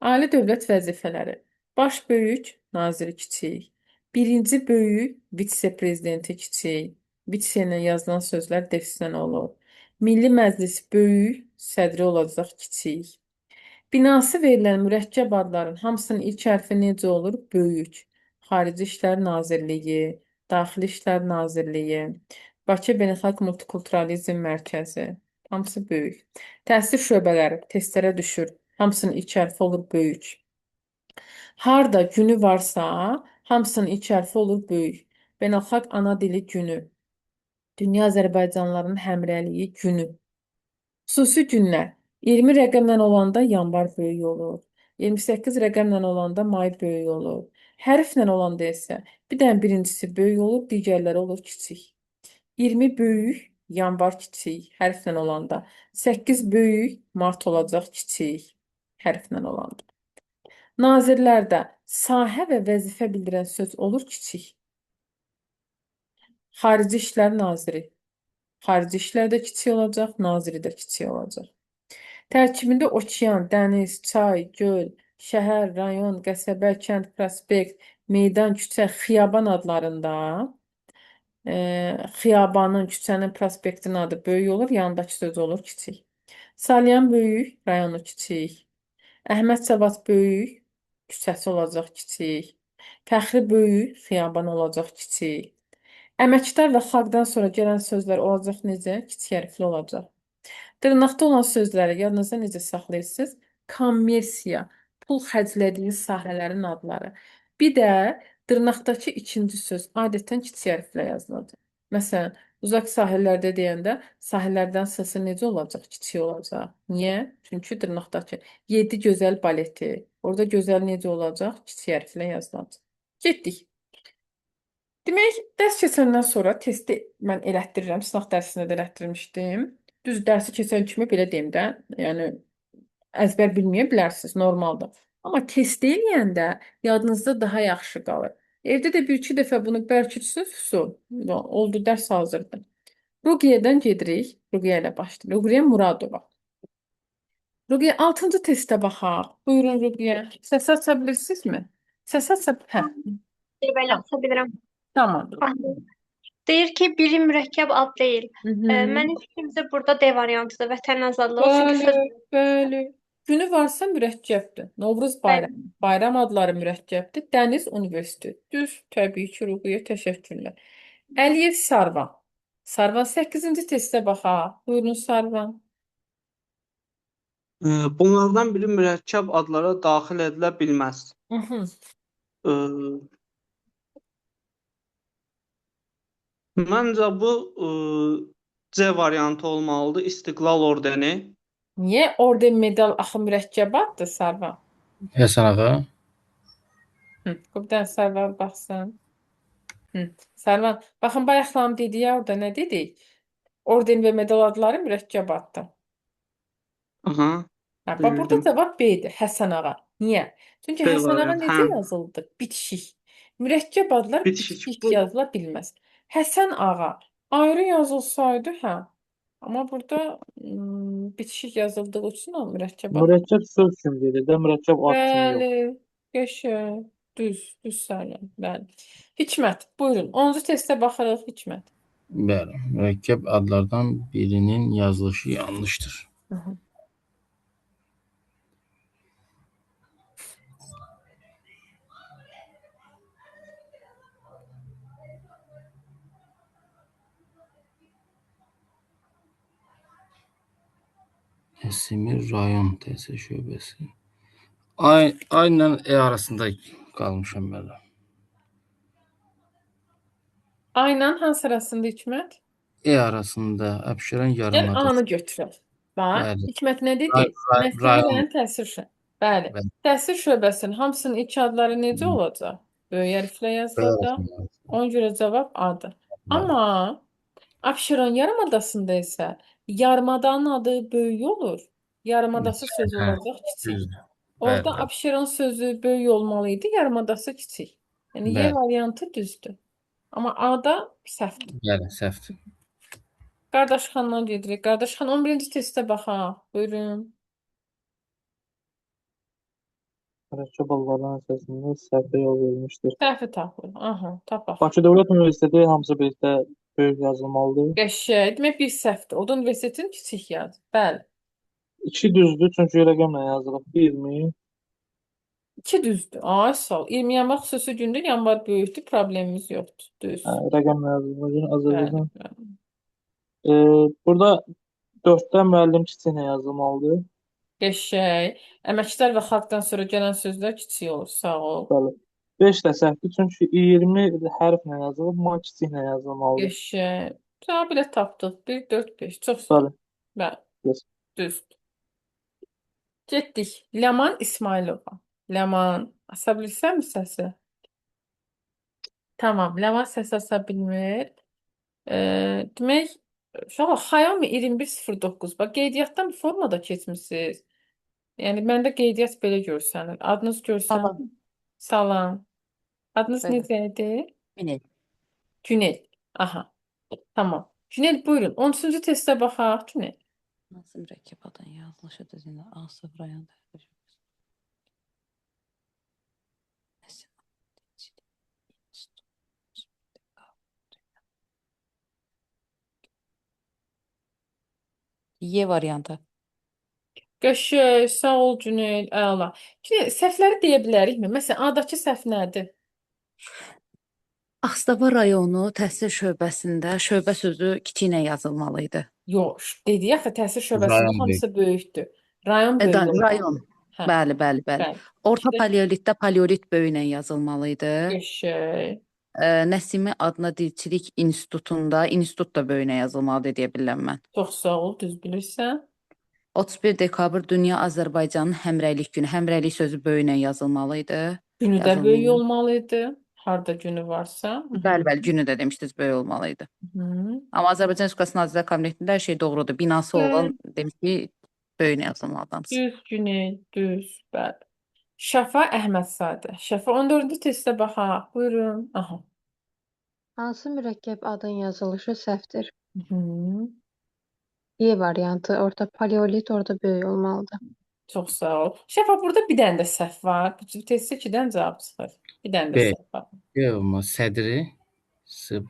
Speaker 1: Ali dövlət vəzifələri. Baş böyük, naziri kiçik. Birinci böyük, vitse-prezidenti kiçik. Vitse ilə yazılan sözlər defislə olur. Milli Məclis böyük, sədri olacaq kiçik. Binası verilən mürəkkəb adların hamısının ilk hərfi necə olur? Böyük. Xarici İşlər Nazirliyi, Daxili İşlər Nazirliyi, Bakı Beynəlxalq Multikulturalizm Mərkəzi. Hamısı böyük. Təhsil şöbələri testlərə düşür. Hamısının ilk hərfi olur böyük. Harda günü varsa, hamısının ilk hərfi olur böyük. Beynəlxalq Ana Dili Günü, Dünya Azərbaycanlılarının Həmrəyliyi Günü. Xüsusi günlər. 20 rəqəmlə olanda yanvar böyük olur. 28 rəqəmlə olanda may böyük olur. Hərflə olanda isə bir dənə birincisi böyük olur, digərləri olur kiçik. 20 böyük, yanvar kiçik, hərflə olanda. 8 böyük, mart olacaq kiçik, hərflə olanda. Nazirlərdə sahə və vəzifə bildirən söz olur kiçik. Xarici İşlər Naziri. Xarici İşlər də kiçik olacaq, naziri də kiçik olacaq. Tərkibində okean, dəniz, çay, göl, şəhər, rayon, qəsəbə, kənd, prospekt, meydan, küçə, xiyaban adlarında xiyabanın, küçənin, prospektin adı böyük olur, yanındakı söz olur kiçik. Salyan böyük, rayonu kiçik. Əhməd Cavad böyük, küçəsi olacaq kiçik. Fəxri böyük, xiyaban olacaq kiçik. Əməkdar və xalqdan sonra gələn sözlər olacaq necə? Kiçik hərfli olacaq. Dırnaqda olan sözləri yadınızda necə saxlayırsınız? Kommersiya, pul xərclədiyiniz sahələrin adları. Bir də dırnaqdakı ikinci söz adətən kiçik hərflə yazılır. Məsələn, uzaq sahillərdə deyəndə sahillərdən səsi necə olacaq? Kiçik olacaq. Niyə? Çünki dırnaqdakı 7 gözəl baleti. Orada gözəl necə olacaq? Kiçik hərflə yazılacaq. Getdik. Demək, dərs keçəndən sonra testi mən elətdirirəm. Sınaq dərsində də elətdirmişdim. Düz dərsi keçən kimi belə deyim də, yəni əzbər bilməyə bilərsiniz, normaldır. Amma test eləyəndə yadınızda daha yaxşı qalır. Evdə də bir-iki dəfə bunu bərkirsiniz, oldu, dərs hazırdır. Ruqiyyədən gedirik. Ruqiyyə ilə başlayırıq. Ruqiyyə Muradova. Ruqiyyə 6-cı testə baxaq. Buyurun Ruqiyyə. Səs aça bilirsinizmi? Səs aça, hə.
Speaker 3: Belə
Speaker 1: Tamam.
Speaker 3: aça bilirəm.
Speaker 1: Tamamdır.
Speaker 3: Deyir ki, biri mürəkkəb ad deyil.
Speaker 1: Hı hı.
Speaker 3: Mənim fikrimcə burada D variantıdır, vətən azadlığı. Çünki söz
Speaker 1: Bəli, bəli. Günü varsa mürəkkəbdir. Novruz bayramı. Bayram adları mürəkkəbdir. Dəniz Universiteti. Düz, təbii ki, Ruqiyyə, təşəkkürlər. Əliyev Sarvan. Sarvan 8-ci testə baxaq. Buyurun Sarvan.
Speaker 4: Bunlardan biri mürəkkəb adlara daxil edilə bilməz.
Speaker 1: Mhm.
Speaker 4: Ee, Məncə bu C variantı olmalıdır. İstiqlal ordeni.
Speaker 1: Niyə orden medal axı mürəkkəb addır Sarvan?
Speaker 5: Həsən ağa,
Speaker 1: Hı, bir dənə Sarvan baxsın. Hı. Sarvan, baxın bayaqlam dedik ya orada nə dedik? Orden və medal adları mürəkkəb addır.
Speaker 4: Aha,
Speaker 1: Hə, bax burada
Speaker 4: bildim.
Speaker 1: cavab B-dir, Həsən ağa. Niyə? Çünki
Speaker 4: B
Speaker 1: Həsən ağa
Speaker 4: variantı.
Speaker 1: necə
Speaker 4: Hə,
Speaker 1: yazıldı? Bitişik. Mürəkkəb adlar
Speaker 4: bitişik.
Speaker 1: bitişik
Speaker 4: Bu
Speaker 1: yazıla bilməz. Həsən ağa ayrı yazılsaydı, hə. Amma burada bitişik yazıldığı üçün o mürəkkəb ad.
Speaker 6: Mürəkkəb söz kimi gedir də, mürəkkəb ad kimi yox.
Speaker 1: Bəli, qəşəng. Düz sayılır. Bəli. Hikmət, buyurun. 10-cu testə baxırıq Hikmət.
Speaker 5: bəli, mürəkkəb adlardan birinin yazılışı yanlışdır.
Speaker 1: Hı -hı.
Speaker 5: Əsimir rayon təhsil şöbəsi. Ayla E arasında qalmışam belə.
Speaker 1: Aynan hansı arasında Hikmət?
Speaker 5: E arasında Əbşeron
Speaker 1: Gəl
Speaker 5: yarımadası.
Speaker 1: A-nı götürək. Bax,
Speaker 5: Bəli.
Speaker 1: Hikmət nə dedi? Məsələ
Speaker 5: Rayon.
Speaker 1: rayon təsir şöbəsi. Bəli.
Speaker 5: Bəli.
Speaker 1: Təsir şöbəsinin hamısının ilk adları necə
Speaker 5: Hı.
Speaker 1: olacaq? Böyük hərflə
Speaker 5: E
Speaker 1: yazılacaq.
Speaker 5: arasında.
Speaker 1: Ona görə cavab A-dır.
Speaker 5: Bəli.
Speaker 1: Amma Abşeron yarımadasında isə yarımadanın adı böyük olur. Yarımadası sözü
Speaker 5: Hə,
Speaker 1: olacaq kiçik.
Speaker 5: düzdür.
Speaker 1: Orada
Speaker 5: Bəli.
Speaker 1: Abşeron sözü böyük olmalı idi, yarımadası kiçik. Yəni Y
Speaker 5: Bəli.
Speaker 1: variantı düzdür. Amma A-da səhvdir.
Speaker 5: Bəli, səhvdir.
Speaker 1: Qardaşxandan gedirik. Qardaşxan 11-ci testə baxaq. Buyurun.
Speaker 6: Mürəkkəb adlardan əsasında səhvə yol verilmişdir.
Speaker 1: Səhvi tapılır. Aha, tapaq.
Speaker 6: Bakı Dövlət Universiteti hamısı birlikdə böyük yazılmalıdır.
Speaker 1: Qəşəng. Demək bir səhvdir. O da universitetin kiçik yazı. Bəli.
Speaker 6: 2 düzdür, çünki rəqəmlə yazılıb 20.
Speaker 1: İki düzdür. Ay sağ ol. 20 yanvar xüsusi gündür. Yanvar böyükdür. Problemimiz yoxdur. Düz.
Speaker 6: Rəqəm yazılımı
Speaker 1: Bəli,
Speaker 6: Azərbaycan.
Speaker 1: bəli.
Speaker 6: Burada 4-dən müəllim kiçiklə yazılmalıdır.
Speaker 1: Qəşəng. Əməkdar və xalqdan sonra gələn sözlər kiçik olur. Sağ ol.
Speaker 6: Bəli. 5 də səhvdir, çünki 20 hərflə yazılıb, ma kiçiklə yazılmalıdır.
Speaker 1: Qəşəng. Cavab belə tapdıq. 1, 4, 5. Çox sağ ol.
Speaker 6: Bəli.
Speaker 1: Bəli,
Speaker 6: Yes.
Speaker 1: düzdür. Getdik. Ləman İsmailova. Ləman. Asa bilirsən mi səsi? Tamam. Ləman səs asa bilmir. Demək, uşaqlar Xiaomi 2109. Bax, qeydiyyatdan bir formada keçmisiniz. Yəni məndə qeydiyyat belə görsənir. Adınız görsənir.
Speaker 7: Salam.
Speaker 1: Salam. Adınız
Speaker 7: Bəli.
Speaker 1: necə idi?
Speaker 7: Günel.
Speaker 1: Günel. Aha. Tamam. Günel buyurun. 13-cü testə baxaq. Günel.
Speaker 7: Hansı mürəkkəb adın yazılışı düzünə A0 rayon təhvil. Y variantı.
Speaker 1: Qəşəng, sağ ol Günel. Əla. Günel, səhvləri deyə bilərikmi? Məsələn, A-dakı səhv nədir?
Speaker 7: Ağstafa rayonu təhsil şöbəsində şöbə sözü kiçiklə yazılmalı idi.
Speaker 1: Yox, dedi axı təhsil şöbəsində
Speaker 5: Rayon
Speaker 1: hamısı böyükdür. Rayon böyük olmalı.
Speaker 7: Rayon.
Speaker 1: Hə,
Speaker 7: Bəli, bəli, bəli.
Speaker 1: bəli.
Speaker 7: Orta
Speaker 1: İşte-
Speaker 7: paleolitdə paleolit böyüklə yazılmalı idi.
Speaker 1: Qəşəng.
Speaker 7: Nəsimi adına dilçilik institutunda institut da böyüklə yazılmalıdır deyə bilirəm mən.
Speaker 1: Çox sağ ol, düz bilirsən.
Speaker 7: 31 dekabr Dünya Azərbaycanın həmrəylik günü. Həmrəylik sözü böyüklə yazılmalı idi.
Speaker 1: Günü də
Speaker 7: Yazılmalı.
Speaker 1: böyük olmalı idi. Harda günü varsa.
Speaker 7: Bəli, bəli, günü də demişdiniz böyük olmalı idi.
Speaker 1: Hı.
Speaker 7: Amma Azərbaycan Respublikası Nazirlər Kabinetində hər şey doğrudur. Binası olan demiş ki, böyük yazılmalı adamsız.
Speaker 1: Düz Günel, düz. Bəli. Şəfa Əhmədzadə. Şəfa 14-cü testə baxaq. Buyurun. Aha.
Speaker 8: Hansı mürəkkəb adın yazılışı səhvdir?
Speaker 1: Hı.
Speaker 8: Y variantı. Orada paleolit, orada böyük olmalıdır.
Speaker 1: Çox sağ ol. Şəfa burada bir dənə də səhv var. Bu testdə 2-dən cavab çıxır. Bir dənə də
Speaker 5: B.
Speaker 1: səhv var.
Speaker 5: Yox, amma sədri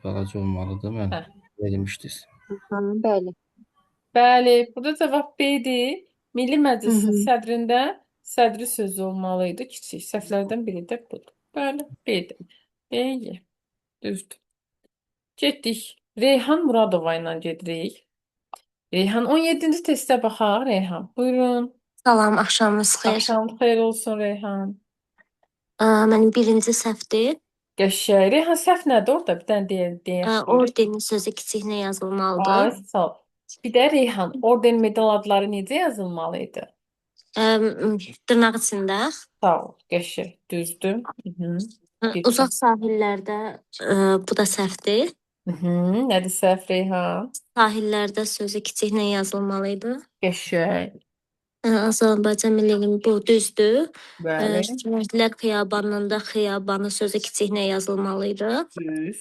Speaker 5: balaca olmalıdır. Mən
Speaker 1: Hə.
Speaker 5: vermişdiniz.
Speaker 8: Bəli.
Speaker 1: Bəli, burada cavab B-dir. Milli Məclisin
Speaker 8: Hı hı.
Speaker 1: sədrində sədri sözü olmalı idi. Kiçik səhvlərdən biri də budur. Bəli, B-dir. B-dir. Düzdür. Getdik. Reyhan Muradova ilə gedirik. Reyhan 17-ci testə baxaq. Reyhan, buyurun.
Speaker 9: Salam, axşamınız xeyir.
Speaker 1: Axşamınız xeyir olsun Reyhan.
Speaker 9: Mənim birinci səhvdir.
Speaker 1: Qəşəng. Reyhan səhv nədir orada? Bir dənə deyək.
Speaker 9: Ordenin sözü kiçiklə
Speaker 1: Ay,
Speaker 9: yazılmalıdır.
Speaker 1: sağ ol. Bir də Reyhan, orden medal adları necə yazılmalı idi?
Speaker 9: Dırnaq içində.
Speaker 1: Sağ ol. Qəşəng. Düzdür. Mhm.
Speaker 9: Uzaq sahillərdə bu da səhvdir.
Speaker 1: Mhm. Nədir səhv Reyhan?
Speaker 9: Sahillərdə sözü kiçiklə yazılmalı idi.
Speaker 1: Qəşəng.
Speaker 9: Azərbaycan milliliyinin bu düzdür.
Speaker 1: Bəli.
Speaker 9: Şəhidlər xiyabanında xiyabanı sözü kiçiklə yazılmalı idi.
Speaker 1: Düz.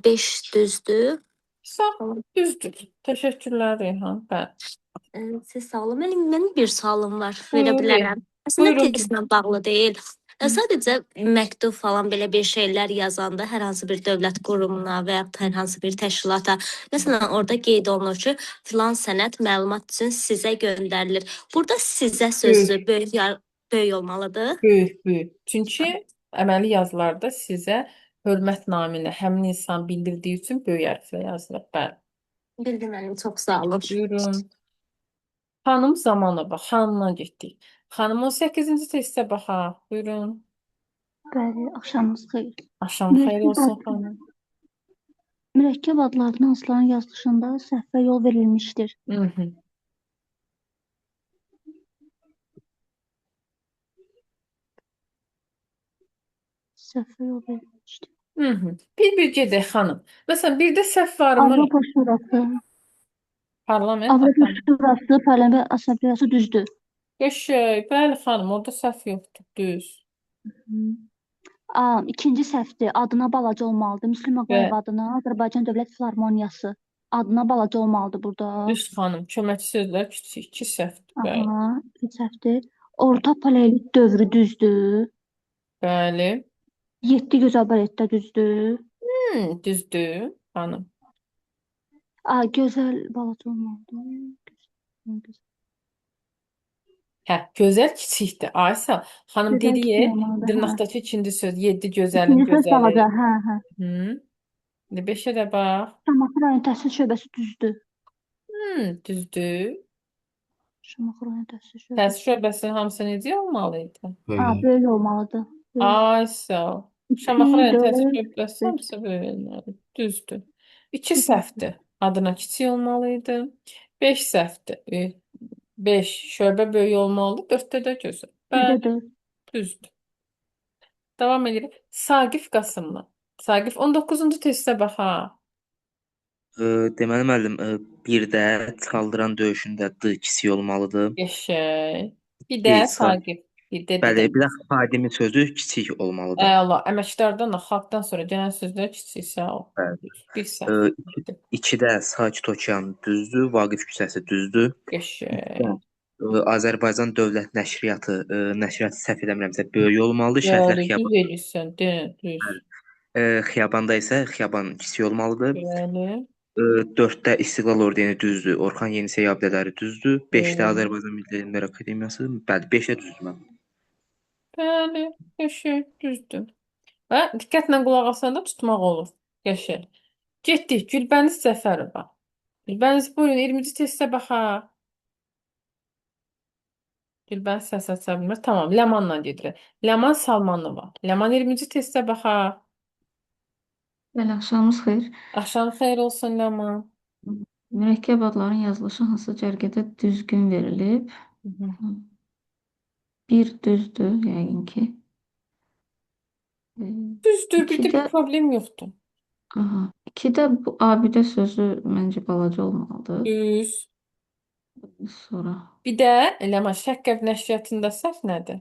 Speaker 9: 5 düzdür.
Speaker 1: Sağ ol. Düzdür. Təşəkkürlər Reyhan. Bəli.
Speaker 9: Siz sağ olun. Mənim bir sualım var,
Speaker 1: Buyurun,
Speaker 9: verə bilərəm. Əslində
Speaker 1: Buyurun.
Speaker 9: testlə bağlı deyil. Sadəcə məktub falan belə bir şeylər yazanda hər hansı bir dövlət qurumuna və ya hər hansı bir təşkilata, məsələn, orada qeyd olunur ki, filan sənəd məlumat üçün sizə göndərilir. Burada sizə sözü böyük olmalıdır.
Speaker 1: Böyük. Çünki əməli yazılarda sizə hörmət naminə həmin insan bildirdiyi üçün böyük hərflə yazılır. Bəli.
Speaker 9: Bildim mənim, çox sağ olun.
Speaker 1: Buyurun. Xanım Zamanova. Xanımdan getdik. Xanım 18-ci testə baxaq. Buyurun.
Speaker 2: Bəli, axşamınız xeyir.
Speaker 1: Axşam xeyir olsun xanım.
Speaker 2: Mürəkkəb adlarının hansıların yazılışında səhvə yol verilmişdir.
Speaker 1: Mhm.
Speaker 2: Səhvə yol verilmişdir.
Speaker 1: Mhm. Bir gedək xanım. Məsələn, birdə səhv varmı?
Speaker 2: Avropa Şurası,
Speaker 1: Parlament.
Speaker 2: Avropa Şurası, Parlament Assambleyası düzdür.
Speaker 1: Qəşəng. Bəli xanım, orada səhv yoxdur. Düz.
Speaker 2: İkinci səhvdir. Adına balaca olmalıdır. Müslüm Ağayev adına Azərbaycan Dövlət Filarmoniyası. Adına balaca olmalıdır burada.
Speaker 1: Düz xanım. Köməkçi sözlər kiçik. 2 səhvdir. Bəli.
Speaker 2: Aha, iki səhvdir. Orta paleolit dövrü düzdür.
Speaker 1: Bəli.
Speaker 2: 7 gözəl baletdə düzdür.
Speaker 1: Düzdür xanım.
Speaker 2: Gözəl balaca olmalıdır.
Speaker 1: Hə, gözəl kiçikdir. Aysel, xanım
Speaker 2: Gözəl
Speaker 1: dedi
Speaker 2: kiçik olmalıdır, hə.
Speaker 1: dırnaqdakı ikinci söz 7 gözəlin
Speaker 2: İkinci söz
Speaker 1: gözəli.
Speaker 2: balaca, hə, hə.
Speaker 1: Hı. 5'e de bax.
Speaker 2: Şamaxı rayon təhsil şöbəsi düzdür.
Speaker 1: Düzdür.
Speaker 2: Şamaxı rayon təhsil
Speaker 1: Təhsil
Speaker 2: şöbəsi.
Speaker 1: şöbəsinin hamısı necə olmalıydı?
Speaker 5: Böyle.
Speaker 2: Böyük olmalıdır. Böyük.
Speaker 1: Aysel.
Speaker 2: İki,
Speaker 1: Şamaxı rayon təhsil
Speaker 2: dörd,
Speaker 1: şöbəsi
Speaker 2: beş.
Speaker 1: hamısı böyle olmalı. Düzdür. 2
Speaker 2: İki səhv.
Speaker 1: səhvdir. Adına kiçik olmalıydı. 5 səhvdir. 5 şöbə böyük olmalıdır. 4'te de gözəl.
Speaker 2: Birdə
Speaker 1: Bəli,
Speaker 2: dörd.
Speaker 1: düzdür. Davam edelim. Saqif Qasımlı. Saqif 19-cu testə bax ha.
Speaker 10: Deməli müəllim, bir də çaldıran döyüşündə D kiçik olmalıdır.
Speaker 1: Qəşəng. Bir
Speaker 10: İki,
Speaker 1: də Saqif. Bir də
Speaker 10: Bəli,
Speaker 1: dedim.
Speaker 10: bir də xadimi sözü kiçik olmalıdır.
Speaker 1: Əla. Əməkdardan da xalqdan sonra gələn sözlər kiçik. Sağ ol.
Speaker 10: Bəli.
Speaker 1: Bir səhv.
Speaker 10: İkidə Sakit Okean düzdür, Vaqif küçəsi düzdür.
Speaker 1: Qəşəng.
Speaker 10: Azərbaycan Dövlət Nəşriyyatı, nəşriyyat səhv eləmirəmsə böyük olmalıdır. Şəhərlər
Speaker 1: Bəli, düz
Speaker 10: Xiyaban.
Speaker 1: eləyirsən. Düz.
Speaker 10: Xiyabanda isə Xiyaban kiçik olmalıdır.
Speaker 1: Bəli.
Speaker 10: 4-də İstiqlal Ordeni düzdür, Orxan Yenisey abidələri düzdür. 5-də
Speaker 1: Bəli.
Speaker 10: Azərbaycan Milli Elmlər Akademiyası, bəli, 5-də düzdür mənim.
Speaker 1: Bəli. Qəşəng. Düzdür. Və diqqətlə qulaq asanda tutmaq olur. Qəşəng. Getdik. Gülbəniz Zəfərova. Gülbəniz buyurun 20-ci testə baxaq. Gülbəniz səs aça bilmir. Tamam. Ləmanla gedirik. Ləman Salmanova. Ləman 20-ci testə baxaq.
Speaker 11: Bəli, axşamınız xeyir.
Speaker 1: Axşam xeyir olsun Ləman.
Speaker 11: Mürəkkəb adların yazılışı hansı cərgədə düzgün verilib? Bir düzdür, yəqin ki.
Speaker 1: Düzdür. Bir də
Speaker 11: İkidə,
Speaker 1: bir problem yoxdur.
Speaker 11: aha, ikidə bu abidə sözü məncə balaca olmalıdır.
Speaker 1: Düz.
Speaker 11: Sonra
Speaker 1: Bir də Ləman Şəkkəb nəşriyyatında səhv nədir?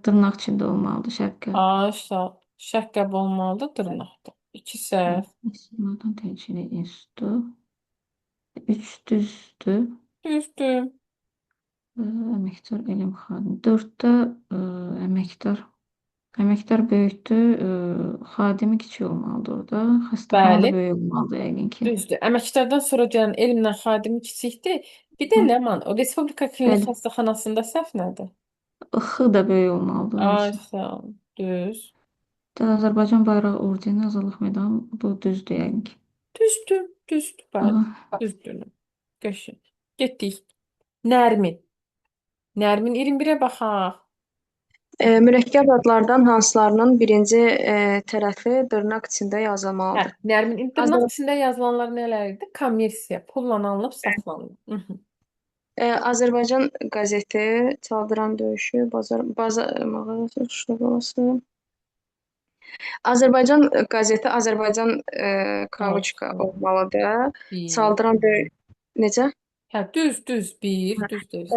Speaker 11: dırnaq içində olmalıdır şəqqə.
Speaker 1: Sağ ol. Şəkkəb olmalıdır dırnaqda. 2 səhv.
Speaker 11: Sonradan təcili institutu. 3 düzdür.
Speaker 1: Düzdür.
Speaker 11: Əməkdar elm xadimi. 4-də əməkdar böyükdür. Xadimi kiçik olmalıdır orada. Xəstəxana da
Speaker 1: Bəli.
Speaker 11: böyük olmalıdır yəqin ki.
Speaker 1: Düzdür. Əməkdardan sonra gələn elmlə xadimi kiçikdir. Bir də Ləman, o Respublika Klinik
Speaker 11: Bəli.
Speaker 1: Xəstəxanasında səhv nədir?
Speaker 11: X da böyük olmalıdır hamısı.
Speaker 1: Sağ ol. Düz.
Speaker 11: Azərbaycan bayrağı ordeni, azadlıq medalı bu düzdür yəqin ki.
Speaker 1: Düzdür. Düzdür. Bəli.
Speaker 11: Aha.
Speaker 1: Düzdür. Qəşəng. Getdik. Nərmin. Nərmin 21-ə baxaq.
Speaker 12: Mürəkkəb adlardan hansılarının birinci tərəfi dırnaq içində yazılmalıdır?
Speaker 1: Nərmin dırnaq içində yazılanlar nələr idi? Kommersiya, pulla alınıb saxlanılır.
Speaker 12: Azərbaycan qəzeti, Çaldıran döyüşü, bazar mağazası, şurası. Azərbaycan qəzeti, Azərbaycan kavычka olmalıdır. Çaldıran döyüşü necə?
Speaker 1: Düz. Bir. Düz deyil.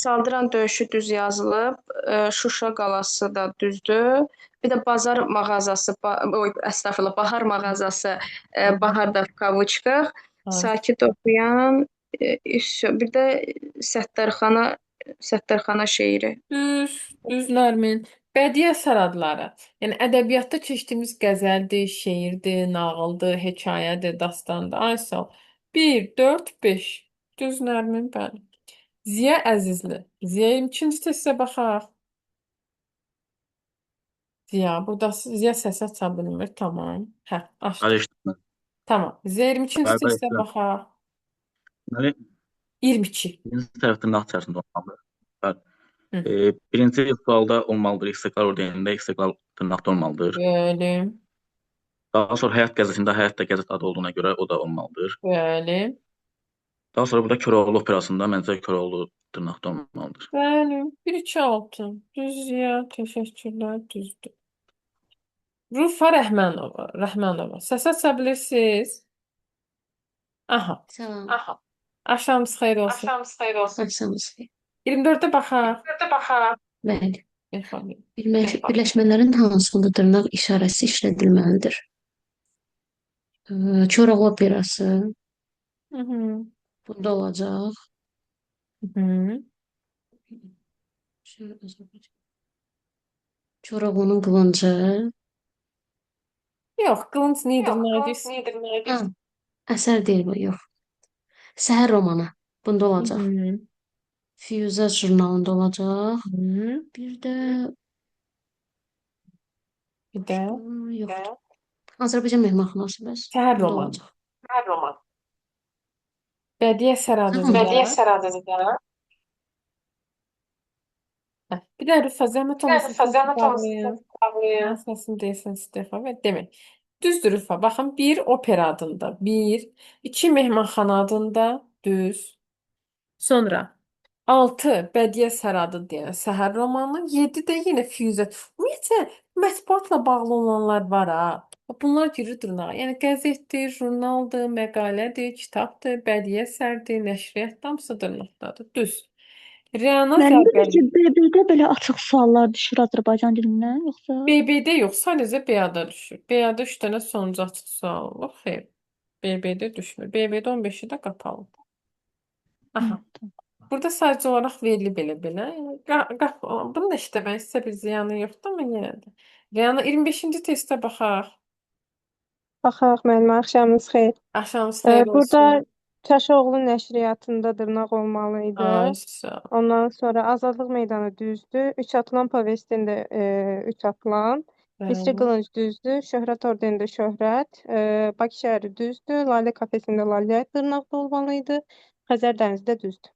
Speaker 12: Çaldıran döyüşü düz yazılıb. Şuşa qalası da düzdür. Bir də bazar mağazası, əstəğfurullah, bahar mağazası, bahar da v kavычkах. Sakit oxuyan, bir də Səttarxana şeiri.
Speaker 1: Düz Nərmin. Bədii əsər adları. Yəni ədəbiyyatda keçdiyimiz qəzəldir, şeirdir, nağıldır, hekayədir, dastandır. Aysel. 1, 4, 5. Düz Nərmin, bəli. Ziya Əzizli. Ziya 22-ci testə baxaq. Ziya, burada Ziya səs aça bilmir. Tamam. Açdıq. Tamam. Ziya 22-ci testə baxaq.
Speaker 13: Deməli,
Speaker 1: 22.
Speaker 13: birinci tərəf dırnaq içərisində olmalıdır. Birinci sualda olmalıdır, İstiqlal ordenində İstiqlal dırnaqda olmalıdır.
Speaker 1: Bəli.
Speaker 13: Daha sonra Həyat qəzetində Həyat da qəzet adı olduğuna görə o da olmalıdır.
Speaker 1: Bəli.
Speaker 13: Daha sonra burada Köroğlu operasında məncə Köroğlu dırnaqda olmalıdır.
Speaker 1: Bəli. 1-2-6. Düz Ziya. Təşəkkürlər. Düzdür. Rufa Rəhmanova. Səs aça bilirsiniz? Aha.
Speaker 9: Salam.
Speaker 1: Axşamınız xeyir olsun.
Speaker 9: Axşamınız xeyir.
Speaker 1: 24-də baxaq.
Speaker 9: Bəli.
Speaker 1: Efendim.
Speaker 9: Birləşmələrin hansında dırnaq işarəsi işlədilməlidir? Köroğlu operası bunda olacaq. Köroğlunun qılıncı.
Speaker 1: Yox, qılınc nidir, Nərgiz?
Speaker 9: Əsər deyil bu, yox. Səhər romanı bunda olacaq.
Speaker 14: Firuzə jurnalında olacaq.
Speaker 1: Hı.
Speaker 14: Bir də
Speaker 1: Bir də
Speaker 14: yoxdur. Azərbaycan mehmanxanası bəs.
Speaker 1: Səhər
Speaker 14: Onda
Speaker 1: romanı.
Speaker 14: olacaq.
Speaker 1: Bədii əsər
Speaker 14: Tamam.
Speaker 1: adında. Hə, bir də Rüfə zəhmət olmasa səsini bağlayın. Mən səsini deyəsən istifa və demək. Düzdür Rüfə. Baxın, bir opera adında. Bir. İki mehmanxana adında. Düz. Sonra 6 bədii əsər adı deyən Səhər romanı, 7 də yenə Füyuzət. Ümumiyyətlə mətbuatla bağlı olanlar var ha. Bunlar girir dırnağa. Yəni qəzetdir, jurnaldır, məqalədir, kitabdır, bədii əsərdir, nəşriyyat hamısı dırnaqdadır. Düz. Rəna
Speaker 2: Müəllim, bir də ki,
Speaker 1: Zərbəli.
Speaker 2: BB-də belə açıq suallar düşür Azərbaycan dilindən, yoxsa?
Speaker 1: BB-də yox, sadəcə BA-da düşür. BA-da 3 dənə sonuncu açıq sual olur. Xeyr. BB-də düşmür. BB-də 15-i də qapalıdır. Aha. Burada sadəcə olaraq verilib belə-belə. Yəni bunu da işləmək istə bir ziyanı yoxdur, amma yenə də. Rəna 25-ci testə baxaq.
Speaker 15: Baxaq müəllimə, axşamınız xeyir.
Speaker 1: Axşamınız xeyir
Speaker 15: Burada
Speaker 1: olsun.
Speaker 15: Çaşoğlu nəşriyyatında dırnaq olmalı idi.
Speaker 1: Ay sağ ol.
Speaker 15: Ondan sonra Azadlıq meydanı düzdür. Üç atılan povestində üç atılan. Misri
Speaker 1: Bəli.
Speaker 15: qılınc düzdür. Şöhrət ordenində şöhrət. Bakı şəhəri düzdür. Lalə kafesində Lalə dırnaqda olmalı idi. Xəzər dənizdə düzdür.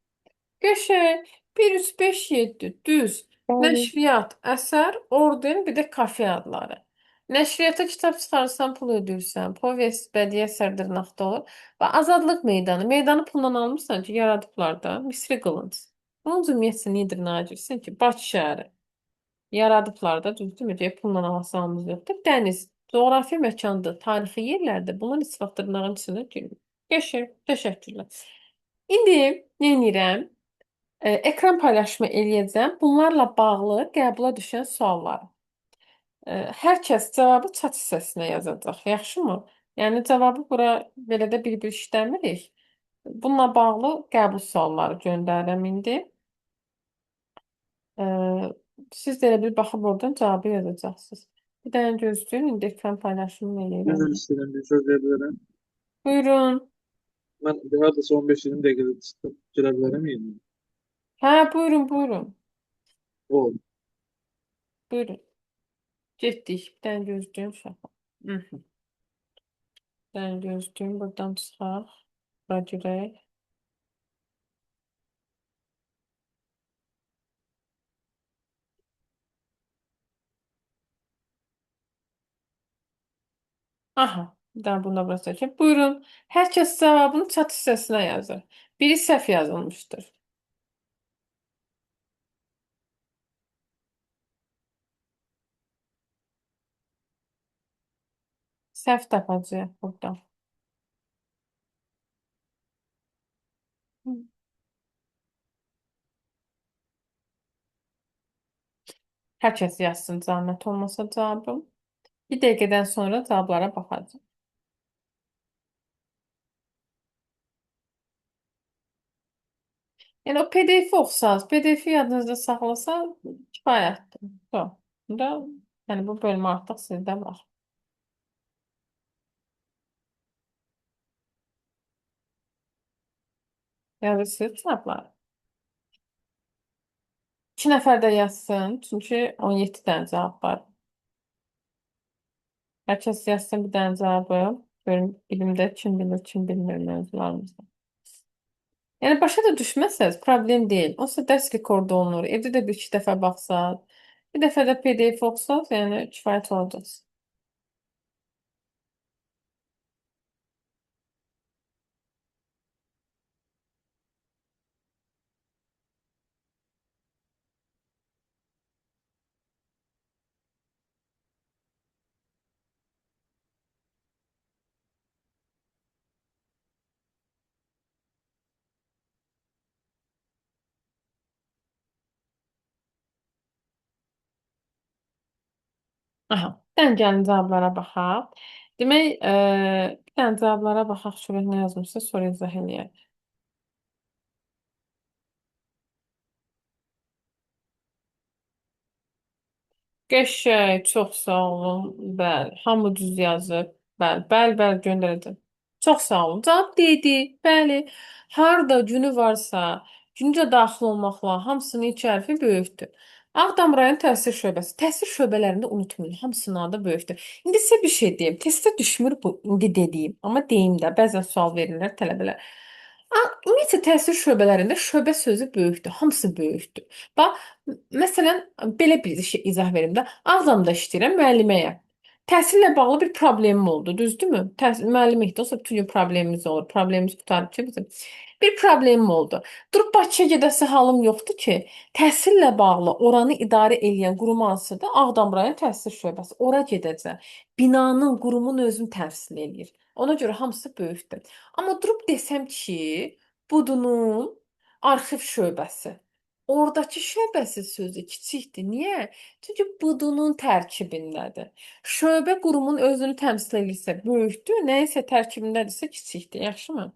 Speaker 1: Qəşəng. 1 3 5 7 düz.
Speaker 15: Bəli.
Speaker 1: Nəşriyyat, əsər, orden, bir də kafe adları. Nəşriyyata kitab çıxarırsan, pul ödəyirsən. Povest, bədii əsər dırnaqda olur. Və Azadlıq meydanı. Meydanı pulla almırsan ki, yaradıblar da. Misri qılınc. Bunun ümumiyyətlə niyə dırnağa girsin ki? Bakı şəhəri. Yaradıblar da, düzdürmü? Deyə pulla alacağımız yoxdur. Dəniz, coğrafi məkandır, tarixi yerlərdir. Bunlar heç vaxt dırnağın içinə girmir. Qəşəng, təşəkkürlər. İndi nə edirəm? Ekran paylaşımı eləyəcəm. Bunlarla bağlı qəbula düşən sualları. Hər kəs cavabı chat hissəsinə yazacaq. Yaxşımı? Yəni cavabı bura belə də bir-bir işləmirik. Bununla bağlı qəbul sualları göndərirəm indi. Siz də elə bir baxıb oradan cavabı yazacaqsınız. Bir dənə gözləyin, indi ekran paylaşımını eləyirəm.
Speaker 6: Üzr istəyirəm, bir söz deyə bilərəm.
Speaker 1: Buyurun.
Speaker 6: Mən hardasa 15-20 dəqiqədə çıxıb girə bilərəm yenə.
Speaker 1: Hə, buyurun, buyurun.
Speaker 6: Oldu.
Speaker 1: Buyurun. Getdik. Bir dənə gözləyin uşaq. Bir dənə gözləyin, buradan çıxaq. Bura girək. Aha, bir dənə buna basacağım. Buyurun. Hər kəs cavabını chat hissəsinə yazır. Biri səhv yazılmışdır. Səhv tapacağıq buradan. Hər kəs yazsın zəhmət olmasa cavabı. Bir dəqiqədən sonra cavablara baxacağım. Yəni o PDF-i oxusaz, PDF-i yadınızda saxlasa kifayətdir. Yox. Bunda yəni bu bölmə artıq sizdə var. Yazırsınız cavabları. 2 nəfər də yazsın, çünki 17 dənə cavab var. Hər kəs yazsın bir dənə cavabı. Görüm bilimdə kim bilir, kim bilmir mövzularımızda. Yəni başa da düşməsəz problem deyil. Onsuz da dərs rekord olunur. Evdə də bir-iki dəfə baxsaz, bir dəfə də PDF oxusaz, yəni kifayət olacaq. Aha, bir dənə gəlin cavablara baxaq. Demək, bir dənə cavablara baxaq, görək nə yazmışsa, sonra izah eləyək. Qəşəng, çox sağ olun. Bəli, hamı düz yazıb. Bəli, bəli, göndərəcəm. Çox sağ olun. Cavab dedi. Bəli. Harda günü varsa, Güncə daxil olmaqla hamısının ilk hərfi böyükdür. Ağdam rayon təhsil şöbəsi. Təhsil şöbələrində unutmayın, hamısının adı böyükdür. İndi sizə bir şey deyim. Testdə düşmür bu indi dediyim, amma deyim də bəzən sual verirlər tələbələr. Ümumiyyətlə təhsil şöbələrində şöbə sözü böyükdür, hamısı böyükdür. Bax, məsələn, belə bir şey izah verim də. Ağdamda işləyirəm müəlliməyəm. Təhsillə bağlı bir problemim oldu, düzdürmü? Təhsil müəllimlikdə olsa bütün gün problemimiz olur. Problemimiz qurtarıb ki bizim. Bir problemim oldu. Durub Bakıya gedəsi halım yoxdur ki, təhsillə bağlı oranı idarə edən qurum hansıdır? Ağdam rayon təhsil şöbəsi. Ora gedəcəm. Binanın, qurumun özünü təmsil eləyir. Ona görə hamısı böyükdür. Amma durub desəm ki, budunun arxiv şöbəsi. Oradakı şöbəsi sözü kiçikdir. Niyə? Çünki budunun tərkibindədir. Şöbə qurumun özünü təmsil edirsə böyükdür, nəyisə tərkibindədirsə kiçikdir. Yaxşımı?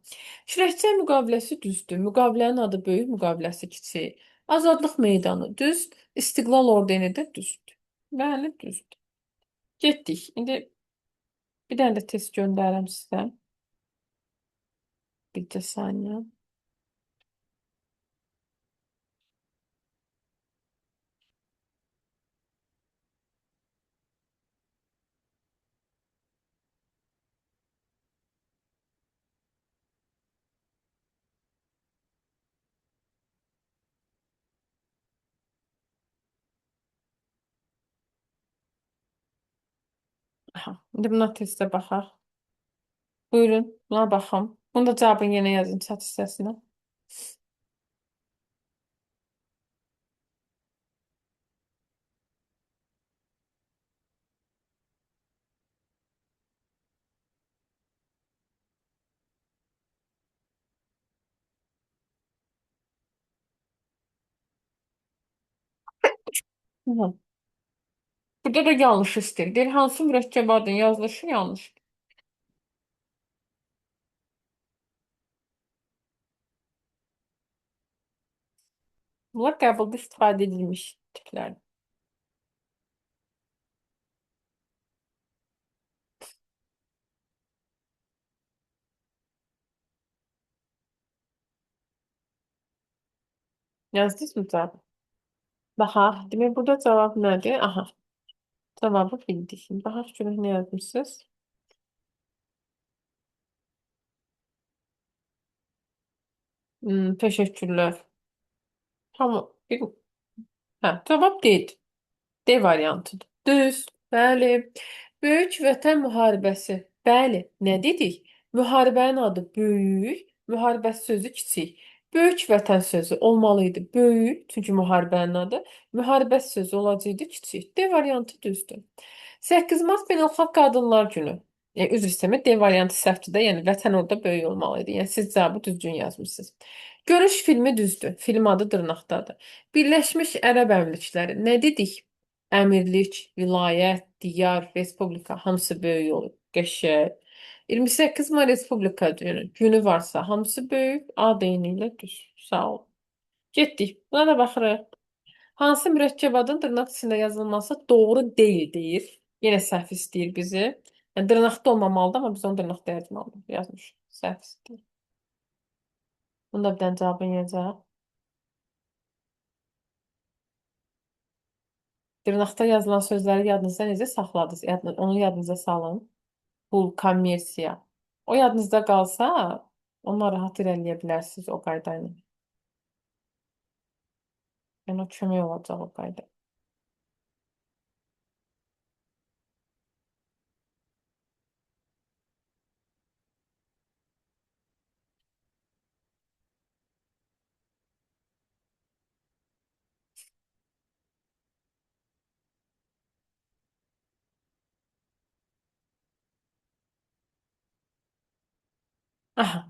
Speaker 1: Şirəkçə müqaviləsi düzdür. Müqavilənin adı böyük, müqaviləsi kiçik. Azadlıq meydanı düz, İstiqlal ordeni də düzdür. Bəli, düzdür. Getdik. İndi bir dənə də test göndərirəm sizə. Bir saniyə. Aha, indi buna testə baxaq. Buyurun, buna baxım. Bunun da cavabını yenə yazın chat hissəsinə. Hı. Burada da yanlış istəyir. Deyir, hansı mürəkkəb adın yazılışı yanlış. Bunlar qəbulda istifadə edilmiş tiplər. Yazdınız mı cavabı? Baxaq. Demək, burada cavab nədir? Aha, cavabı bildik. Şimdi baxaq görək nə yazmışsınız. Təşəkkürlər. Tamam. Hə, cavab D. D variantıdır. Düz. Bəli. Böyük Vətən müharibəsi. Bəli. Nə dedik? Müharibənin adı böyük, müharibəsi sözü kiçik. Böyük Vətən sözü olmalıydı böyük, çünki müharibənin adı. Müharibəsi sözü olacaqdı kiçik. D variantı düzdür. 8 Mart Beynəlxalq Qadınlar Günü. Üzr istəmə, D variantı səhvdir də, yəni vətən orada böyük olmalıydı. Yəni siz cavabı düzgün yazmısınız. Görüş filmi düzdür. Film adı dırnaqdadır. Birləşmiş Ərəb Əmirlikləri. Nə dedik? Əmirlik, vilayət, diyar, respublika hamısı böyük olur. Qəşəng. 28 May Respublika günü varsa hamısı böyük. A deyini ilə düz. Sağ ol. Getdik. Buna da baxırıq. Hansı mürəkkəb adın dırnaq içində yazılması doğru deyil deyir. Yenə səhv istəyir bizi. Yəni dırnaqda olmamalıdır, amma biz onu dırnaqda yazmışıq. Səhv istəyir. Bunda bir dənə cavabını yazacaq. Dırnaqda yazılan sözləri yadınızda necə saxladınız? Onu yadınıza salın. Pul, kommersiya. O yadınızda qalsa, onunla rahat irəliləyə bilərsiniz o qayda ilə. Yəni o kömək olacaq o qayda. Aha.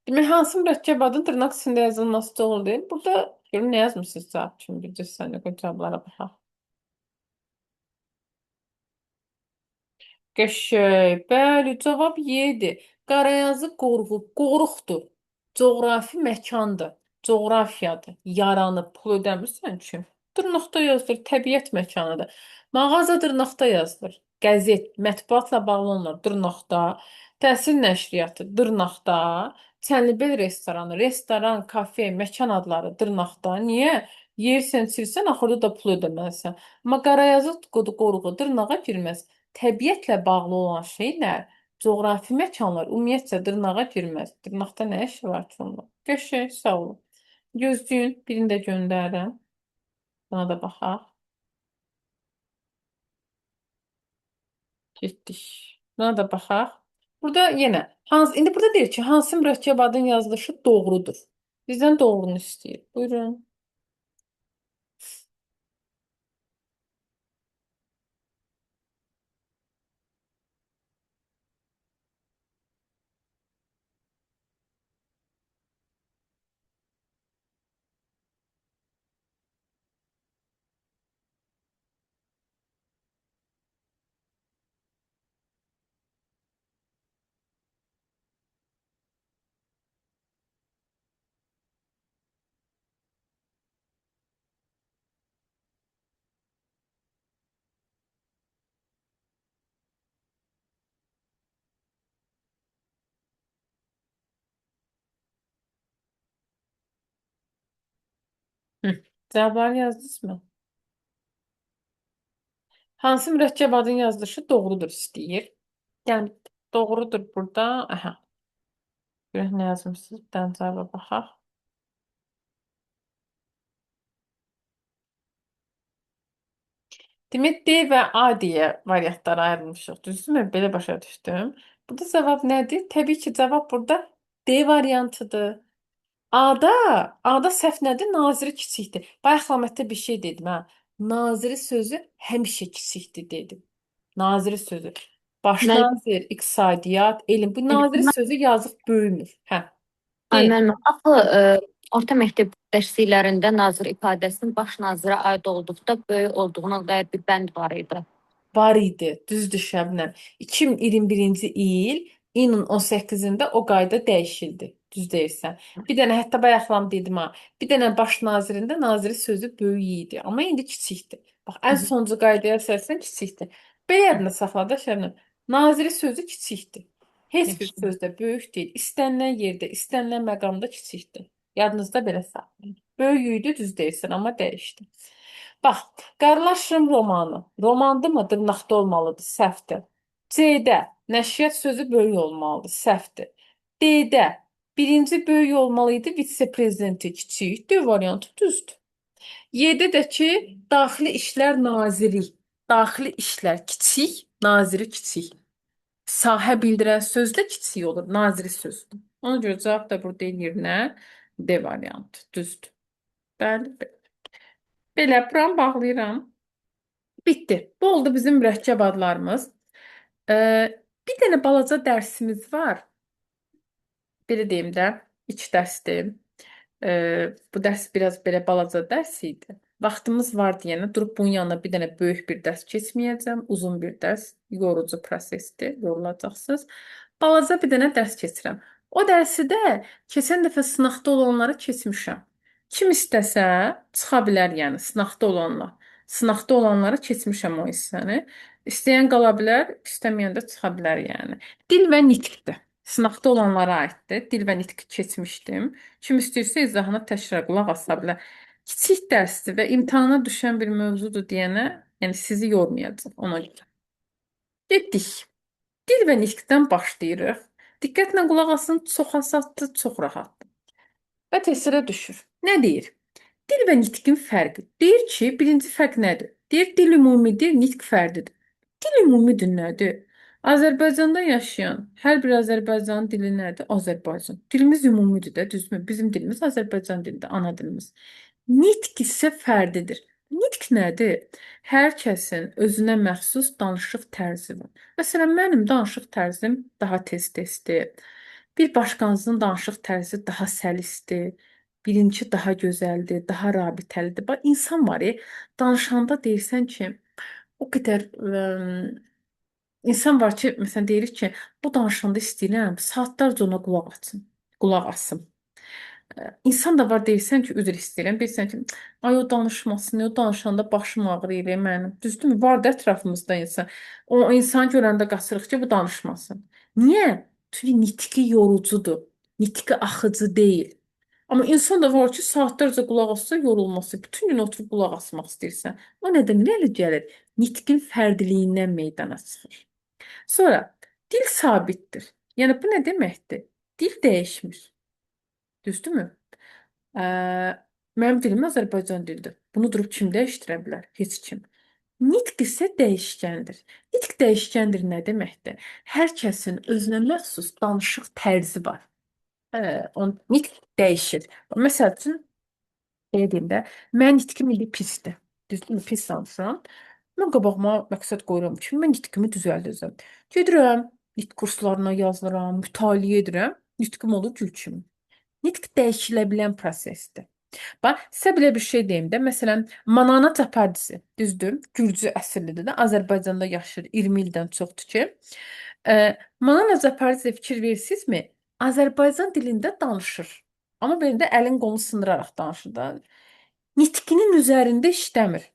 Speaker 1: Demək, hansı mürəkkəb adın dırnaq içində yazılması doğru deyil? Burada görün nə yazmışsınız cavab kimi bir saniyə qoy cavablara baxaq. Qəşəng. Bəli, cavab Y-dir. Qarayazı qoruqdur. Coğrafi məkandır. Coğrafiyadır. Yaranıb, pul ödəmirsən ki. Dırnaqda yazılır, təbiət məkanıdır. Mağaza dırnaqda yazılır. Qəzet, mətbuatla bağlı onlar dırnaqda. Təhsil nəşriyyatı dırnaqda, Çənlibel restoranı, restoran, kafe, məkan adları dırnaqda. Niyə? Yeyirsən, içirsən, axırda da pul ödəməlisən. Amma qarayazı qoruğu dırnağa girməz. Təbiətlə bağlı olan şeylər, coğrafi məkanlar ümumiyyətcə dırnağa girməz. Dırnaqda nə işi var ki onun? Qəşəng, sağ olun. Gözləyin, birini də göndərirəm. Buna da baxaq. Getdik. Buna da baxaq. Burada yenə indi burada deyir ki, hansı mürəkkəb adın yazılışı doğrudur? Bizdən doğrunu istəyir. Buyurun. Cavabları yazdınız mı? Hansı mürəkkəb adın yazılışı doğrudur istəyir? Yəni doğrudur burada. Aha. Görək nə yazmısınız? Bir dənə cavaba baxaq. Demək D və A deyə variantlara ayrılmışıq. Düzdürmü? Belə başa düşdüm. Burada cavab nədir? Təbii ki, cavab burada D variantıdır. A'da səhv nədir? Naziri kiçikdir. Bayaq Lamətdə bir şey dedim ha. Naziri sözü həmişə kiçikdir dedim. Naziri sözü. Baş
Speaker 14: Müəllim,
Speaker 1: nazir, iqtisadiyyat, elm. Bu naziri sözü yazıq böyümür. Hə. Deyil.
Speaker 14: müəllim, axı orta məktəb dərsliklərində nazir ifadəsinin baş nazirə aid olduqda böyük olduğuna dair bir bənd var idi.
Speaker 1: Var idi. Düzdür Şəbnəm. 2021-ci il iyunun 18-də o qayda dəyişildi. Düz deyirsən. Bir dənə hətta bayaqlam dedim ha. Bir dənə baş nazirində naziri sözü böyük idi, amma indi kiçikdir. Bax, ən sonuncu qaydaya əsasən kiçikdir. B yadında saxla da Şəbnəm. Naziri sözü kiçikdir. Heç bir
Speaker 7: Yaxşı.
Speaker 1: sözdə böyük deyil. İstənilən yerdə, istənilən məqamda kiçikdir. Yadınızda belə saxlayın. Böyük idi, düz deyirsən, amma dəyişdi. Bax, Qarlaşım romanı. Romandırmı? Dırnaqda olmalıdır. Səhvdir. C-də nəşriyyat sözü böyük olmalıdır. Səhvdir. D-də birinci böyük olmalıydı, vitse-prezidenti kiçik. D variantı düzdür. Y-də də ki, Daxili İşlər Naziri. Daxili İşlər kiçik, naziri kiçik. Sahə bildirən söz də kiçik olur, naziri sözdür. Ona görə cavab da burada yerinə D variantı düzdür. Bəli, bəli. Belə buranı bağlayıram. Bitdi. Bu oldu bizim mürəkkəb adlarımız. Bir dənə balaca dərsimiz var. Belə deyim də, iç dərsdir. Bu dərs biraz belə balaca dərs idi. Vaxtımız var deyənə durub bunun yanına bir dənə böyük bir dərs keçməyəcəm. Uzun bir dərs, yorucu prosesdir, yorulacaqsınız. Balaca bir dənə dərs keçirəm. O dərsi də keçən dəfə sınaqda olanları keçmişəm. Kim istəsə çıxa bilər, yəni sınaqda olanlar. Sınaqda olanları keçmişəm o hissəni. İstəyən qala bilər, istəməyən də çıxa bilər, yəni. Dil və nitqdir. Sınaqda olanlara aiddir. Dil və nitqi keçmişdim. Kim istəyirsə izahına təkrar qulaq asa bilər. Kiçik dərsdir və imtahana düşən bir mövzudur deyənə, yəni sizi yormayacaq ona görə. Getdik. Dil və nitqdən başlayırıq. Diqqətlə qulaq asın, çox asandır, çox rahatdır. Və təsirə düşür. Nə deyir? Dil və nitqin fərqi. Deyir ki, birinci fərq nədir? Deyir, dil ümumidir, nitq fərdidir. Dil ümumidir nədir? Azərbaycanda yaşayan hər bir Azərbaycanın dili nədir? Azərbaycan. Dilimiz ümumidir də, düzdürmü? Bizim dilimiz Azərbaycan dilidir, ana dilimiz. Nitq isə fərdidir. Nitq nədir? Hər kəsin özünə məxsus danışıq tərzi var. Məsələn, mənim danışıq tərzim daha tez-tezdir. Bir başqanızın danışıq tərzi daha səlisdir. Birinci daha gözəldir, daha rabitəlidir. Bax, insan var, danışanda deyirsən ki, o qədər insan var ki, məsələn deyirik ki, bu danışanda istəyirəm saatlarca ona qulaq açım, qulaq asım. İnsan da var deyirsən ki, üzr istəyirəm, deyirsən ki, ay o danışmasın, o danışanda başım ağrıyır mənim. Düzdürmü? Var da ətrafımızda insan. O insanı görəndə qaçırıq ki, bu danışmasın. Niyə? Çünki nitqi yorucudur. Nitqi axıcı deyil. Amma insan da var ki, saatlərcə qulaq assa yorulması, bütün gün oturub qulaq asmaq istəyirsən. O nədən irəli gəlir? Nitqin fərdiliyindən meydana çıxır. Sonra dil sabitdir. Yəni bu nə deməkdir? Dil dəyişmir. Düzdürmü? Ə, Mənim dilim Azərbaycan dilidir. Bunu durub kim dəyişdirə bilər? Heç kim. Nitq isə dəyişkəndir. Nitq dəyişkəndir nə deməkdir? Hər kəsin özünə məxsus danışıq tərzi var. Nitq dəyişir. Məsəl üçün, belə deyim də, mən nitqim indi pisdir. Düzdürmü? Pis danışıram. Mən qabağıma məqsəd qoyuram ki, mən nitqimi düzəldəcəm. Gedirəm, nitq kurslarına yazılıram, mütaliə edirəm, nitqim olur gül kimi. Nitq dəyişilə bilən prosesdir. Bax, sizə belə bir şey deyim də, məsələn, Manana Capardisi, düzdür, Gürcü əsillidir də, Azərbaycanda yaşayır, 20 ildən çoxdur ki. Manana Capardisi fikir verirsinizmi? Azərbaycan dilində danışır. Amma belə də əlin qolunu sındıraraq danışır da. Nitqinin üzərində işləmir.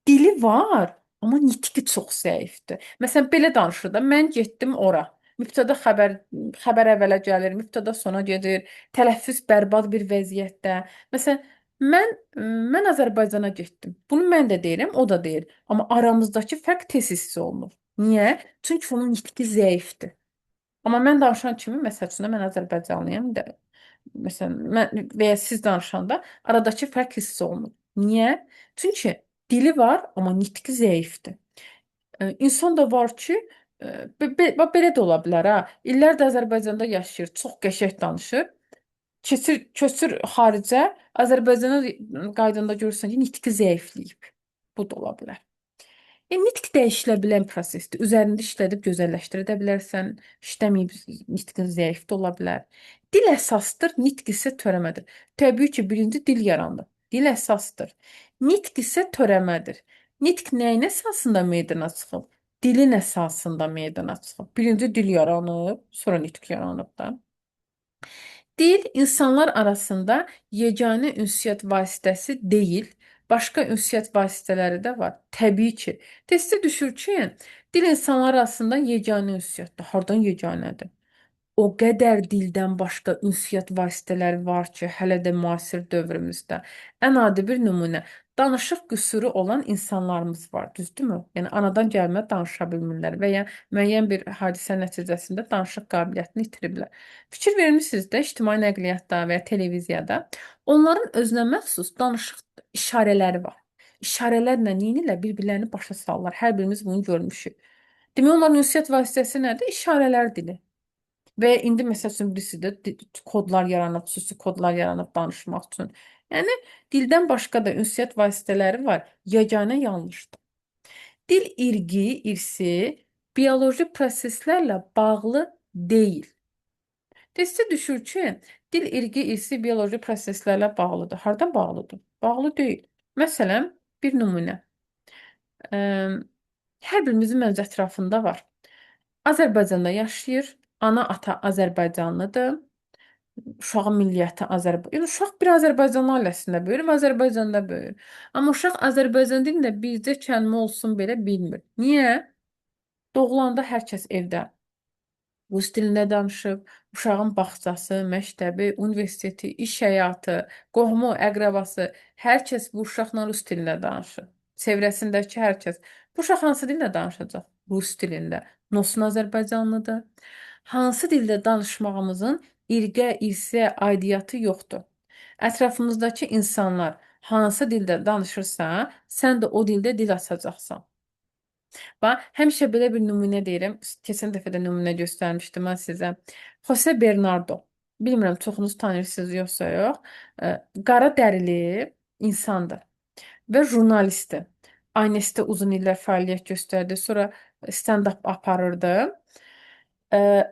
Speaker 1: Dili var, amma nitqi çox zəifdir. Məsələn, belə danışır da, mən getdim ora. Mübtəda xəbər əvvələ gəlir, mübtəda sona gedir, tələffüz bərbad bir vəziyyətdə. Məsələn, mən Azərbaycana getdim. Bunu mən də deyirəm, o da deyir. Amma aramızdakı fərq tez hiss olunur. Niyə? Çünki onun nitqi zəifdir. Amma mən danışan kimi, məsəl üçün, mən Azərbaycanlıyam da, məsələn, mən və ya siz danışanda aradakı fərq hiss olunur. Niyə? Çünki dili var, amma nitqi zəifdir. İnsan da var ki, belə də ola bilər ha. İllərdir Azərbaycanda yaşayır, çox qəşəng danışır. Köçür xaricə, Azərbaycana qaydanda görürsən ki, nitqi zəifləyib. Bu da ola bilər. Nitq dəyişilə bilən prosesdir. Üzərində işlədib gözəlləşdirə də bilərsən, işləməyib nitqin zəif də ola bilər. Dil əsasdır, nitq isə törəmədir. Təbii ki, birinci dil yarandı. Dil əsasdır. Nitq isə törəmədir. Nitq nəyin əsasında meydana çıxıb? Dilin əsasında meydana çıxıb. Birinci dil yaranıb, sonra nitq yaranıb da. Dil insanlar arasında yeganə ünsiyyət vasitəsi deyil, başqa ünsiyyət vasitələri də var. Təbii ki. Testə düşür ki, dil insanlar arasında yeganə ünsiyyətdir. Hardan yeganədir? O qədər dildən başqa ünsiyyət vasitələri var ki, hələ də müasir dövrümüzdə. Ən adi bir nümunə, danışıq qüsuru olan insanlarımız var, düzdürmü? Yəni anadan gəlmə danışa bilmirlər və ya müəyyən bir hadisə nəticəsində danışıq qabiliyyətini itiriblər. Fikir vermisiniz də ictimai nəqliyyatda və ya televiziyada onların özünə məxsus danışıq işarələri var. İşarələrlə neynirlər? Bir-birlərini başa salırlar. Hər birimiz bunu görmüşük. Demək, onların ünsiyyət vasitəsi nədir? İşarələr dili. Və indi məsəl üçün birisi də kodlar yaranıb, xüsusi kodlar yaranıb danışmaq üçün. Yəni dildən başqa da ünsiyyət vasitələri var. Yeganə yanlışdır. Dil irqi, irsi bioloji proseslərlə bağlı deyil. Testə düşür ki, dil irqi, irsi bioloji proseslərlə bağlıdır. Hardan bağlıdır? Bağlı deyil. Məsələn, bir nümunə. Hər birimizin məncə ətrafında var. Azərbaycanda yaşayır. Ana, ata Azərbaycanlıdır. Uşağın milliyyəti Azərbaycan. Yəni uşaq bir Azərbaycan ailəsində böyür və Azərbaycanda böyür. Amma uşaq Azərbaycan dilində bircə kəlmə olsun belə bilmir. Niyə? Doğulanda hər kəs evdə rus dilində danışıb. Uşağın bağçası, məktəbi, universiteti, iş həyatı, qohumu, əqrəbası, hər kəs bu uşaqla rus dilində danışır. Çevrəsindəki hər kəs. Bu uşaq hansı dildə danışacaq? Rus dilində. Nosun Azərbaycanlıdır. Hansı dildə danışmağımızın irqə, irsə, aidiyyatı yoxdur. Ətrafımızdakı insanlar hansı dildə danışırsa, sən də o dildə dil açacaqsan. Bax, həmişə belə bir nümunə deyirəm. Keçən dəfə də nümunə göstərmişdim mən sizə. Jose Bernardo. Bilmirəm, çoxunuz tanıyırsınız yoxsa yox. Qara dərili insandır və jurnalistdir. Aynəsdə uzun illər fəaliyyət göstərdi. Sonra stand-up aparırdı.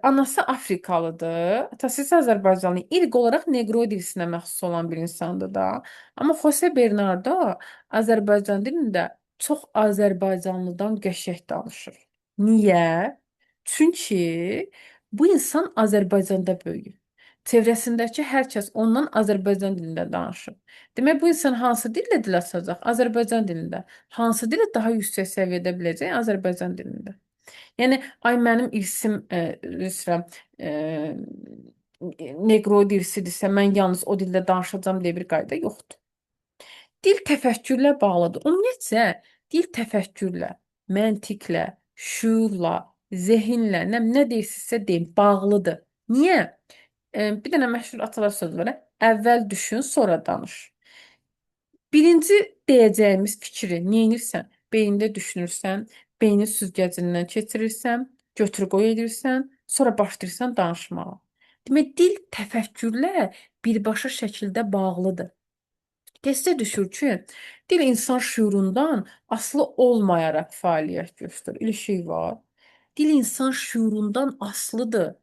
Speaker 1: Anası Afrikalıdır, atası isə Azərbaycanlı. İlk olaraq Negroid dilsinə məxsus olan bir insandır da. Amma Jose Bernardo Azərbaycan dilində çox Azərbaycanlıdan qəşəng danışır. Niyə? Çünki bu insan Azərbaycanda böyüyüb. Çevrəsindəki hər kəs ondan Azərbaycan dilində danışır. Demək, bu insan hansı dillə dil açacaq? Azərbaycan dilində. Hansı dili daha yüksək səviyyədə biləcək? Azərbaycan dilində. Yəni, ay mənim irsim, üzr istəyirəm, neqroid irsidirsə, mən yalnız o dildə danışacağam deyə bir qayda yoxdur. Dil təfəkkürlə bağlıdır. Ümumiyyətcə, dil təfəkkürlə, məntiqlə, şüurla, zehinlə, nə deyirsinizsə deyin, bağlıdır. Niyə? Bir dənə məşhur atalar sözü var. Əvvəl düşün, sonra danış. Birinci deyəcəyimiz fikri neynirsən? Beynində düşünürsən, beynin süzgəcindən keçirirsən, götür-qoy edirsən, sonra başlayırsan danışmağa. Demək, dil təfəkkürlə birbaşa şəkildə bağlıdır. Testə düşür ki, dil insan şüurundan asılı olmayaraq fəaliyyət göstərir. Elə şey var. Dil insan şüurundan asılıdır.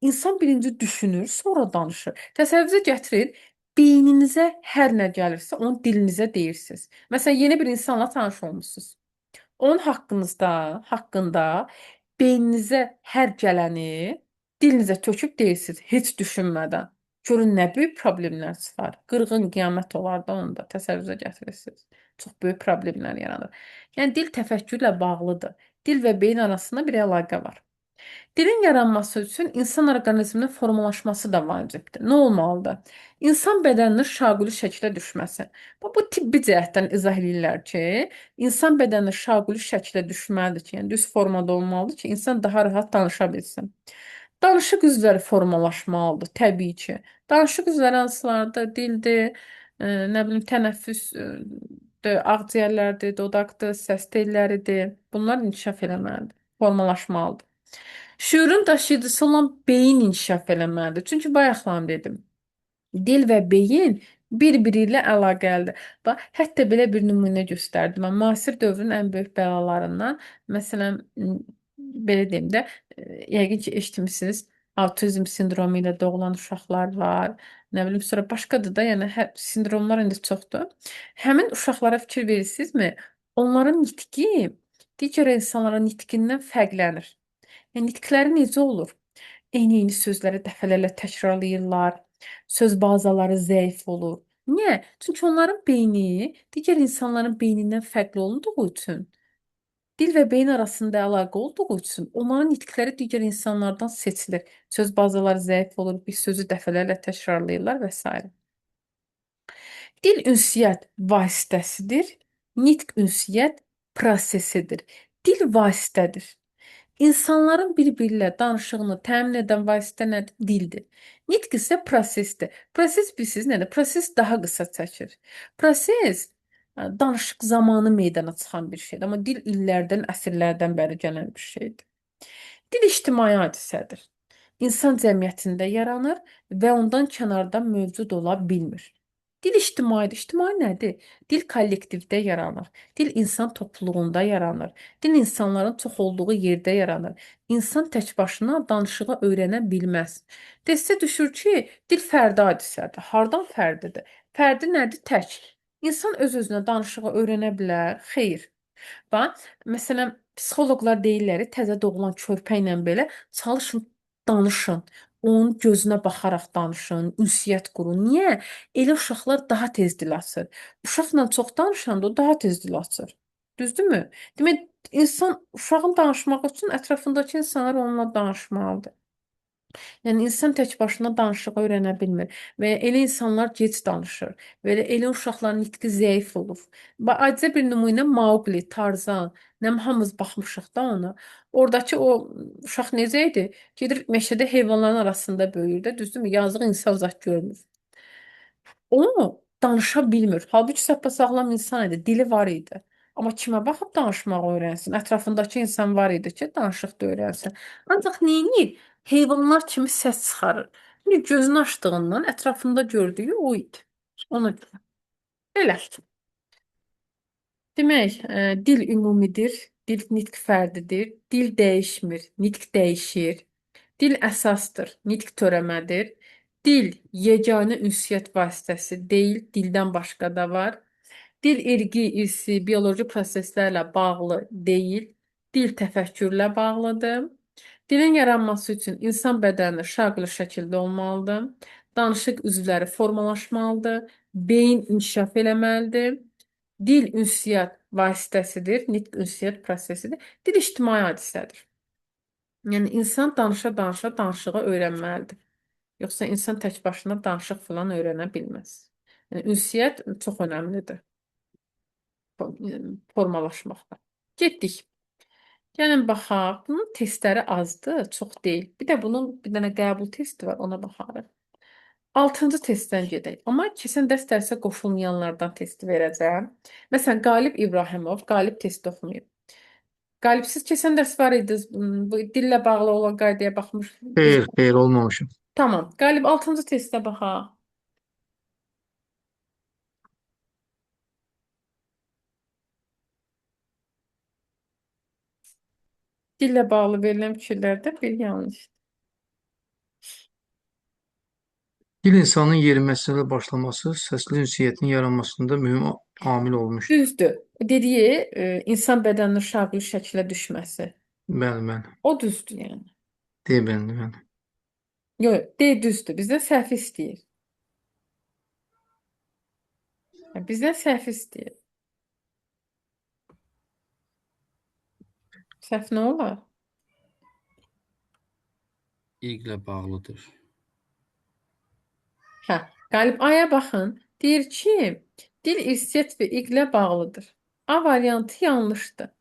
Speaker 1: İnsan birinci düşünür, sonra danışır. Təsəvvürünüzə gətirin, beyninizə hər nə gəlirsə, onu dilinizə deyirsiniz. Məsələn, yeni bir insanla tanış olmusunuz. Onun haqqında beyninizə hər gələni dilinizə töküb deyirsiniz, heç düşünmədən. Görün nə böyük problemlər çıxar. Qırğın qiyamət olar da onda, təsəvvürünüzə gətirirsiniz. Çox böyük problemlər yaranır. Yəni, dil təfəkkürlə bağlıdır. Dil və beyin arasında bir əlaqə var. Dilin yaranması üçün insan orqanizminin formalaşması da vacibdir. Nə olmalıdır? İnsan bədəninin şaquli şəklə düşməsi. Bu tibbi cəhətdən izah edirlər ki, insan bədəninin şaquli şəklə düşməlidir ki, yəni düz formada olmalıdır ki, insan daha rahat danışa bilsin. Danışıq üzvləri formalaşmalıdır, təbii ki. Danışıq üzvləri hansılardır? Dildir, nə bilim, tənəffüsdür, ağciyərlərdir, dodaqdır, səs telləridir. Bunlar inkişaf eləməlidir, formalaşmalıdır. Şüurun daşıyıcısı olan beyin inkişaf eləməlidir. Çünki bayaqlam dedim. Dil və beyin bir-biri ilə əlaqəlidir. Bax, hətta belə bir nümunə göstərdim. Mən müasir dövrün ən böyük bəlalarından, məsələn, belə deyim də, yəqin ki, eşitmisiniz, autizm sindromu ilə doğulan uşaqlar var. Nə bilim, sonra başqadır da, yəni sindromlar indi çoxdur. Həmin uşaqlara fikir verirsinizmi? Onların nitqi digər insanların nitqindən fərqlənir. Yəni, nitqləri necə olur? Eyni sözləri dəfələrlə təkrarlayırlar. Söz bazaları zəif olur. Niyə? Çünki onların beyni digər insanların beynindən fərqli olduğu üçün, dil və beyin arasında əlaqə olduğu üçün onların nitqləri digər insanlardan seçilir. Söz bazaları zəif olur, bir sözü dəfələrlə təkrarlayırlar və s. Dil ünsiyyət vasitəsidir, nitq ünsiyyət prosesidir. Dil vasitədir. İnsanların bir-biri ilə danışığını təmin edən vasitə nədir? Dildir. Nitq isə prosesdir. Proses bilirsiniz nədir? Proses daha qısa çəkir. Proses danışıq zamanı meydana çıxan bir şeydir. Amma dil illərdən, əsrlərdən bəri gələn bir şeydir. Dil ictimai hadisədir. İnsan cəmiyyətində yaranır və ondan kənarda mövcud ola bilmir. Dil ictimaidir. İctimai nədir? Dil kollektivdə yaranır. Dil insan topluluğunda yaranır. Dil insanların çox olduğu yerdə yaranır. İnsan tək başına danışığı öyrənə bilməz. Testə düşür ki, dil fərdi hadisədir. Hardan fərdidir? Fərdi nədir? Tək. İnsan öz-özünə danışığı öyrənə bilər? Xeyr. Bax, məsələn, psixoloqlar deyirlər, təzə doğulan körpə ilə belə çalışın, danışın. Onun gözünə baxaraq danışın, ünsiyyət qurun. Niyə? Elə uşaqlar daha tez dil açır. Uşaqla çox danışanda o daha tez dil açır. Düzdürmü? Demək, insan uşağın danışmaq üçün ətrafındakı insanlar onunla danışmalıdır. Yəni, insan tək başına danışığı öyrənə bilmir və elə insanlar gec danışır və elə uşaqların nitqi zəif olur. Aciz bir nümunə Mauqli, Tarzan, hamımız baxmışıq da ona. Oradakı o uşaq necə idi? Gedir meşədə heyvanların arasında böyüyür də, düzdürmü? Yazıq insan zat görmür. O danışa bilmir. Halbuki səppəsağlam insan idi, dili var idi. Amma kimə baxıb danışmağı öyrənsin? Ətrafındakı insan var idi ki, danışıq da öyrənsin. Ancaq neyniyir? Heyvanlar kimi səs çıxarır. Çünki gözünü açdığından ətrafında gördüyü o idi. Ona görə. Belə. Demək, dil ümumidir, dil nitq fərdidir, dil dəyişmir, nitq dəyişir. Dil əsasdır, nitq törəmədir. Dil yeganə ünsiyyət vasitəsi deyil, dildən başqa da var. Dil irqi, irsi, bioloji proseslərlə bağlı deyil, dil təfəkkürlə bağlıdır. Dilin yaranması üçün insan bədəni şaqlı şəkildə olmalıdır. Danışıq üzvləri formalaşmalıdır. Beyin inkişaf eləməlidir. Dil ünsiyyət vasitəsidir, nitq ünsiyyət prosesidir. Dil ictimai hadisədir. Yəni insan danışa-danışa danışığı öyrənməlidir. Yoxsa insan tək başına danışıq falan öyrənə bilməz. Yəni ünsiyyət çox önəmlidir formalaşmaqda. Getdik. Gəlin baxaq. Bunun testləri azdır, çox deyil. Bir də bunun bir dənə qəbul testi var, ona baxarıq. 6-cı testdən gedək. Amma keçən dərsə qoşulmayanlardan testi verəcəm. Məsələn, Qalib İbrahimov, Qalib testi oxumayıb. Qalib, siz keçən dərs var idi, bu dillə bağlı olan qaydaya baxmış.
Speaker 16: Xeyr, olmamışım.
Speaker 1: Tamam. Qalib 6-cı testə baxaq. Dillə bağlı verilən fikirlərdə bir yanlış.
Speaker 16: Dil insanın yeriməsində başlaması səsli ünsiyyətin yaranmasında mühüm amil olmuşdur.
Speaker 1: Düzdür. Dediyi insan bədəninin şaqlı şəklə düşməsi.
Speaker 16: Bəli.
Speaker 1: O düzdür yəni.
Speaker 16: Bəli.
Speaker 1: Yox, düzdür. Bizdən səhv istəyir. Bizdən səhv istəyir. Səhv nə olar?
Speaker 5: İqlə bağlıdır.
Speaker 1: Hə, Qalib Aya baxın. Deyir ki, dil irsiyyət və iqlə bağlıdır. A variantı yanlışdır.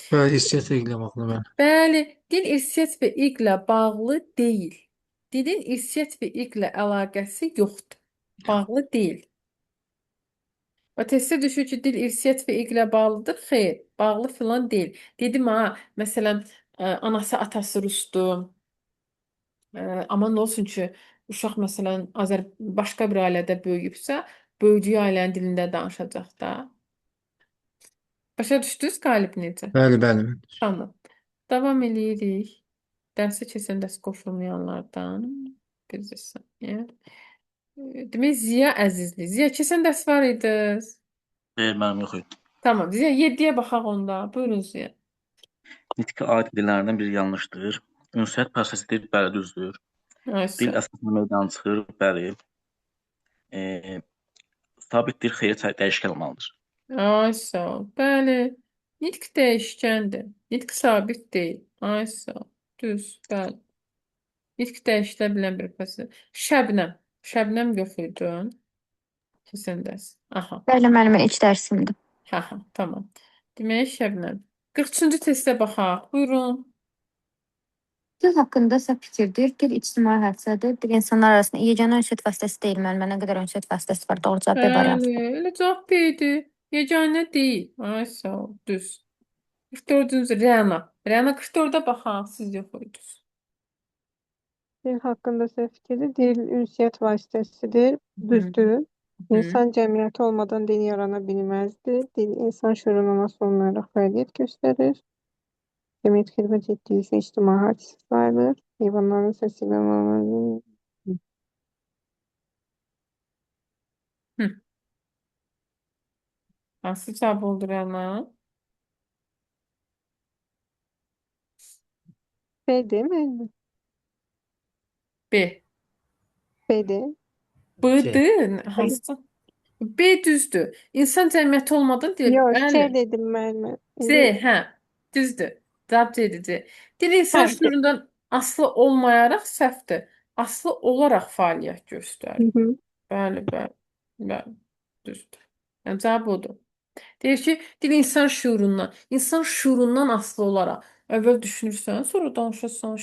Speaker 16: Bəli, irsiyyət və iqlə bağlı, bəli.
Speaker 1: Bəli, dil irsiyyət və iqlə bağlı deyil. Dilin irsiyyət və iqlə əlaqəsi yoxdur. Bağlı deyil. Və testə düşür ki, dil irsiyyət və iqlə bağlıdır. Xeyr, bağlı filan deyil. Dedim ha, məsələn, anası, atası rusdur. Amma nə olsun ki, uşaq məsələn başqa bir ailədə böyüyübsə, böyüdüyü ailənin dilində danışacaq da. Başa düşdünüz Qalib necə?
Speaker 16: Bəli.
Speaker 1: Tamam. Davam eləyirik. Dərsə keçən dərs qoşulmayanlardan bilirsən. Demək Ziya Əzizli. Ziya keçən dərs var idi.
Speaker 13: Xeyr, mənim yox idi.
Speaker 1: Tamam. Ziya 7-yə baxaq onda. Buyurun Ziya.
Speaker 13: Nitqə aid dillərdən biri yanlışdır. Ünsiyyət prosesidir, bəli, düzdür. Dil əsasında meydana çıxır, bəli. Sabitdir, xeyr, dəyişkən olmalıdır.
Speaker 1: Ay sağ ol. Bəli. Nitq dəyişkəndir. Nitq sabit deyil. Ay sağ ol. Düz, bəli. Nitq dəyişilə bilən bir prosesdir. Şəbnəm. Şəbnəm yox idi. Keçən dərs. Aha.
Speaker 14: Bəli, müəllimə ilk dərsimdir.
Speaker 1: Hə, tamam. Demək Şəbnəm. 43-cü testə baxaq. Buyurun.
Speaker 14: Dil haqqında isə fikirdir. Dil ictimai hadisədir. Dil insanlar arasında yeganə ünsiyyət vasitəsi deyil müəllimə. Nə qədər ünsiyyət vasitəsi var? Doğru cavab B variantı.
Speaker 1: Bəli, elə cavab B-dir. Yeganə deyil. Ay sağ ol. Düz. 44-cü Rəna. Rəna 44-də baxaq. Siz yox idiniz.
Speaker 15: Dil hakkında ise fikri dil ünsiyyət vasitəsidir. Düzdür. İnsan cəmiyyəti olmadan dil yaranabilməzdir. Dil insan şuuruna nasıl olmayarak fəaliyyət göstərir. Cəmiyyət xidmət etdiyi üçün ictimai hadisə sayılır. Heyvanların səsilə
Speaker 1: Hansı cavab oldu Rəna?
Speaker 15: B'dir mi?
Speaker 1: B.
Speaker 15: B'dir.
Speaker 1: B-dir. Hansı? B düzdür. İnsan cəmiyyəti olmadan dil.
Speaker 15: Yox,
Speaker 1: Bəli.
Speaker 15: C dedim müəllimə.
Speaker 1: C, hə. Düzdür. Cavab C-dir. C. Dil insan şuurundan asılı olmayaraq səhvdir. Asılı olaraq fəaliyyət göstərir. Bəli. Düzdür. Yəni cavab odur. Deyir ki, dil insan şuurundan asılı olaraq. Əvvəl düşünürsən, sonra danışırsan.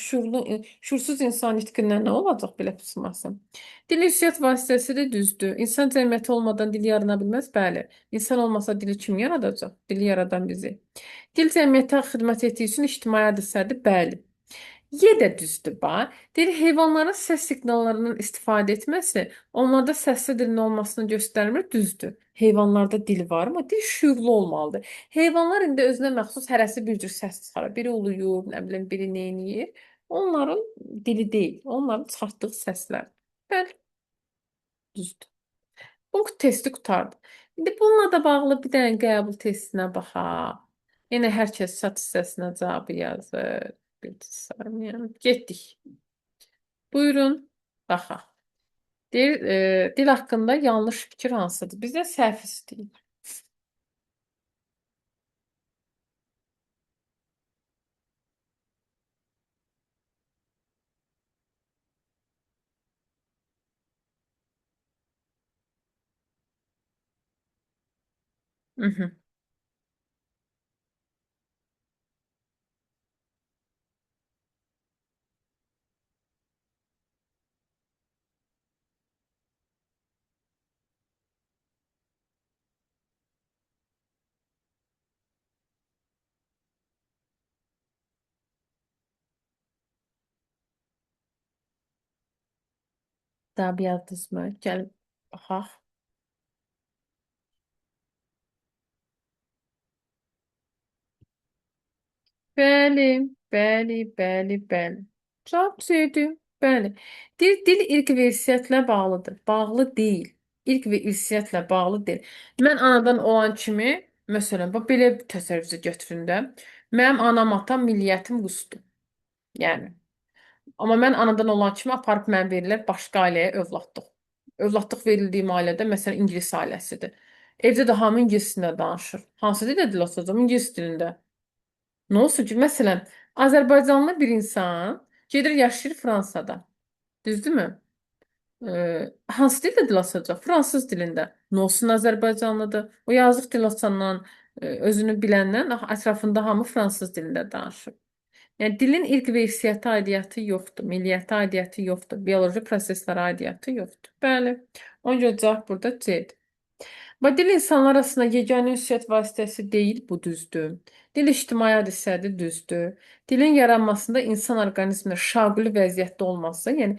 Speaker 1: Şuursuz insan nitqindən nə olacaq belə pısmasın? Dil ünsiyyət vasitəsidir, düzdür. İnsan cəmiyyəti olmadan dil yarana bilməz, bəli. İnsan olmasa dili kim yaradacaq? Dili yaradan bizi. Dil cəmiyyətə xidmət etdiyi üçün ictimai hadisədir, bəli. Y də düzdür, bax. Deyir, heyvanların səs siqnallarından istifadə etməsi onlarda səsli dilin olmasını göstərmir, düzdür. Heyvanlarda dil var, amma dil şüurlu olmalıdır. Heyvanlar indi özünə məxsus hərəsi bir cür səs çıxarır. Biri uluyur, nə bilim, biri neyniyir. Onların dili deyil, onların çıxartdığı səslər. Bəli, düzdür. Bu testi qurtardı. İndi bununla da bağlı bir dənə qəbul testinə baxaq. Yenə hər kəs chat hissəsinə cavabı yazır. Bir saniyə. Getdik. Buyurun, baxaq. Dil haqqında yanlış fikir hansıdır? Bizdə səhv istəyir. Mhm. Daha bir yazdınız mı? Gəlin baxaq. Bəli, bəli, bəli, bəli. Cavab C-dir. Bəli. Dil ilk və irsiyyətlə bağlıdır. Bağlı deyil. İlk və irsiyyətlə bağlı deyil. Mən anadan olan kimi, məsələn, bax belə bir təsəvvürünüzə götürün də. Mənim anam, atam, milliyyətim rusdur. Yəni. Amma mən anadan olan kimi aparıb mənə verirlər başqa ailəyə övladlıq. Övladlıq verildiyim ailədə məsələn ingilis ailəsidir. Evdə də hamı ingilis dilində danışır. Hansı dildə dil olacaq? İngilis dilində. Nə olsun ki, məsələn, Azərbaycanlı bir insan gedir yaşayır Fransada. Düzdürmü? Hansı dildə dil açacaq? Fransız dilində. Nə olsun Azərbaycanlıdır? O yazıq dil açandan, özünü biləndən ətrafında hamı fransız dilində danışır. Yəni dilin ilk və irsiyyəti aidiyyatı yoxdur, milliyyəti aidiyyatı yoxdur, bioloji proseslərə aidiyyatı yoxdur. Bəli. Ona görə cavab burada C-dir. Və dil insanlar arasında yeganə ünsiyyət vasitəsi deyil, bu düzdür. Dil ictimai hadisədir, düzdür. Dilin yaranmasında insan orqanizminin şaquli vəziyyətdə olması, yəni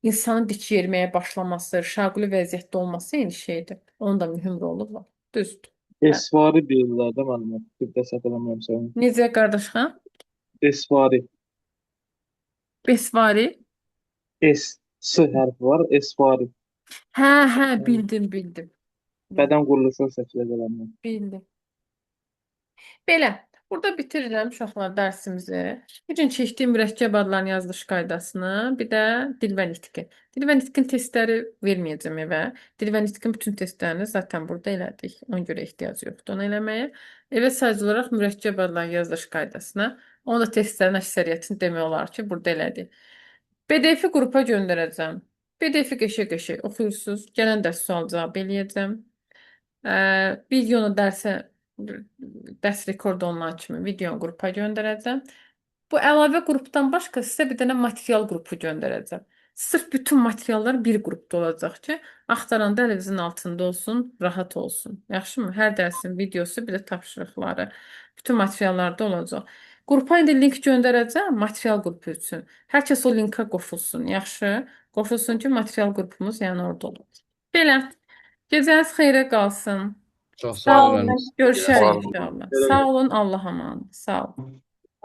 Speaker 1: insanın dik yeriməyə başlaması, şaquli vəziyyətdə olması eyni şeydir. Onun da mühüm rolu var. Düzdür.
Speaker 6: Esvari deyirlər də müəllimə. Bir də səhv eləmirəmsə.
Speaker 1: Necə qardaşım?
Speaker 6: Esvari.
Speaker 1: Besvari?
Speaker 6: S hərfi var, esvari.
Speaker 1: Hə, bildim, bildim.
Speaker 6: Bədən quruluşu şəklə gələnlər.
Speaker 1: Bildim. Belə, burada bitirirəm uşaqlar dərsimizi. Bu gün keçdiyim mürəkkəb adların yazılış qaydasını, bir də dil və nitqi. Dil və nitqin testləri verməyəcəm evə. Dil və nitqin bütün testlərini zaten burada elədik. Ona görə ehtiyac yoxdur onu eləməyə. Evə sadəcə olaraq mürəkkəb adların yazılış qaydasına, onu da testlərin əksəriyyətini demək olar ki, burada elədik. PDF-i qrupa göndərəcəm. PDF-i qəşəng-qəşəng oxuyursunuz. Gələn dərs sual cavab eləyəcəm. Videonu dərs rekord olunan kimi videonu qrupa göndərəcəm. Bu əlavə qrupdan başqa sizə bir dənə material qrupu göndərəcəm. Sırf bütün materiallar bir qrupda olacaq ki, axtaranda əlinizin altında olsun, rahat olsun. Yaxşımı? Hər dərsin videosu, bir də tapşırıqları. Bütün materiallarda olacaq. Qrupa indi link göndərəcəm material qrupu üçün. Hər kəs o linka qoşulsun. Yaxşı? Qoşulsun ki, material qrupumuz yəni orada olur. Belə. Gecəniz xeyrə qalsın.
Speaker 5: Çox
Speaker 1: Sağ
Speaker 5: sağ olun
Speaker 1: olun.
Speaker 5: müəllim.
Speaker 1: Görüşərik
Speaker 5: Sağ olun.
Speaker 1: inşallah. Sağ olun. Allah'a emanet. Sağ olun.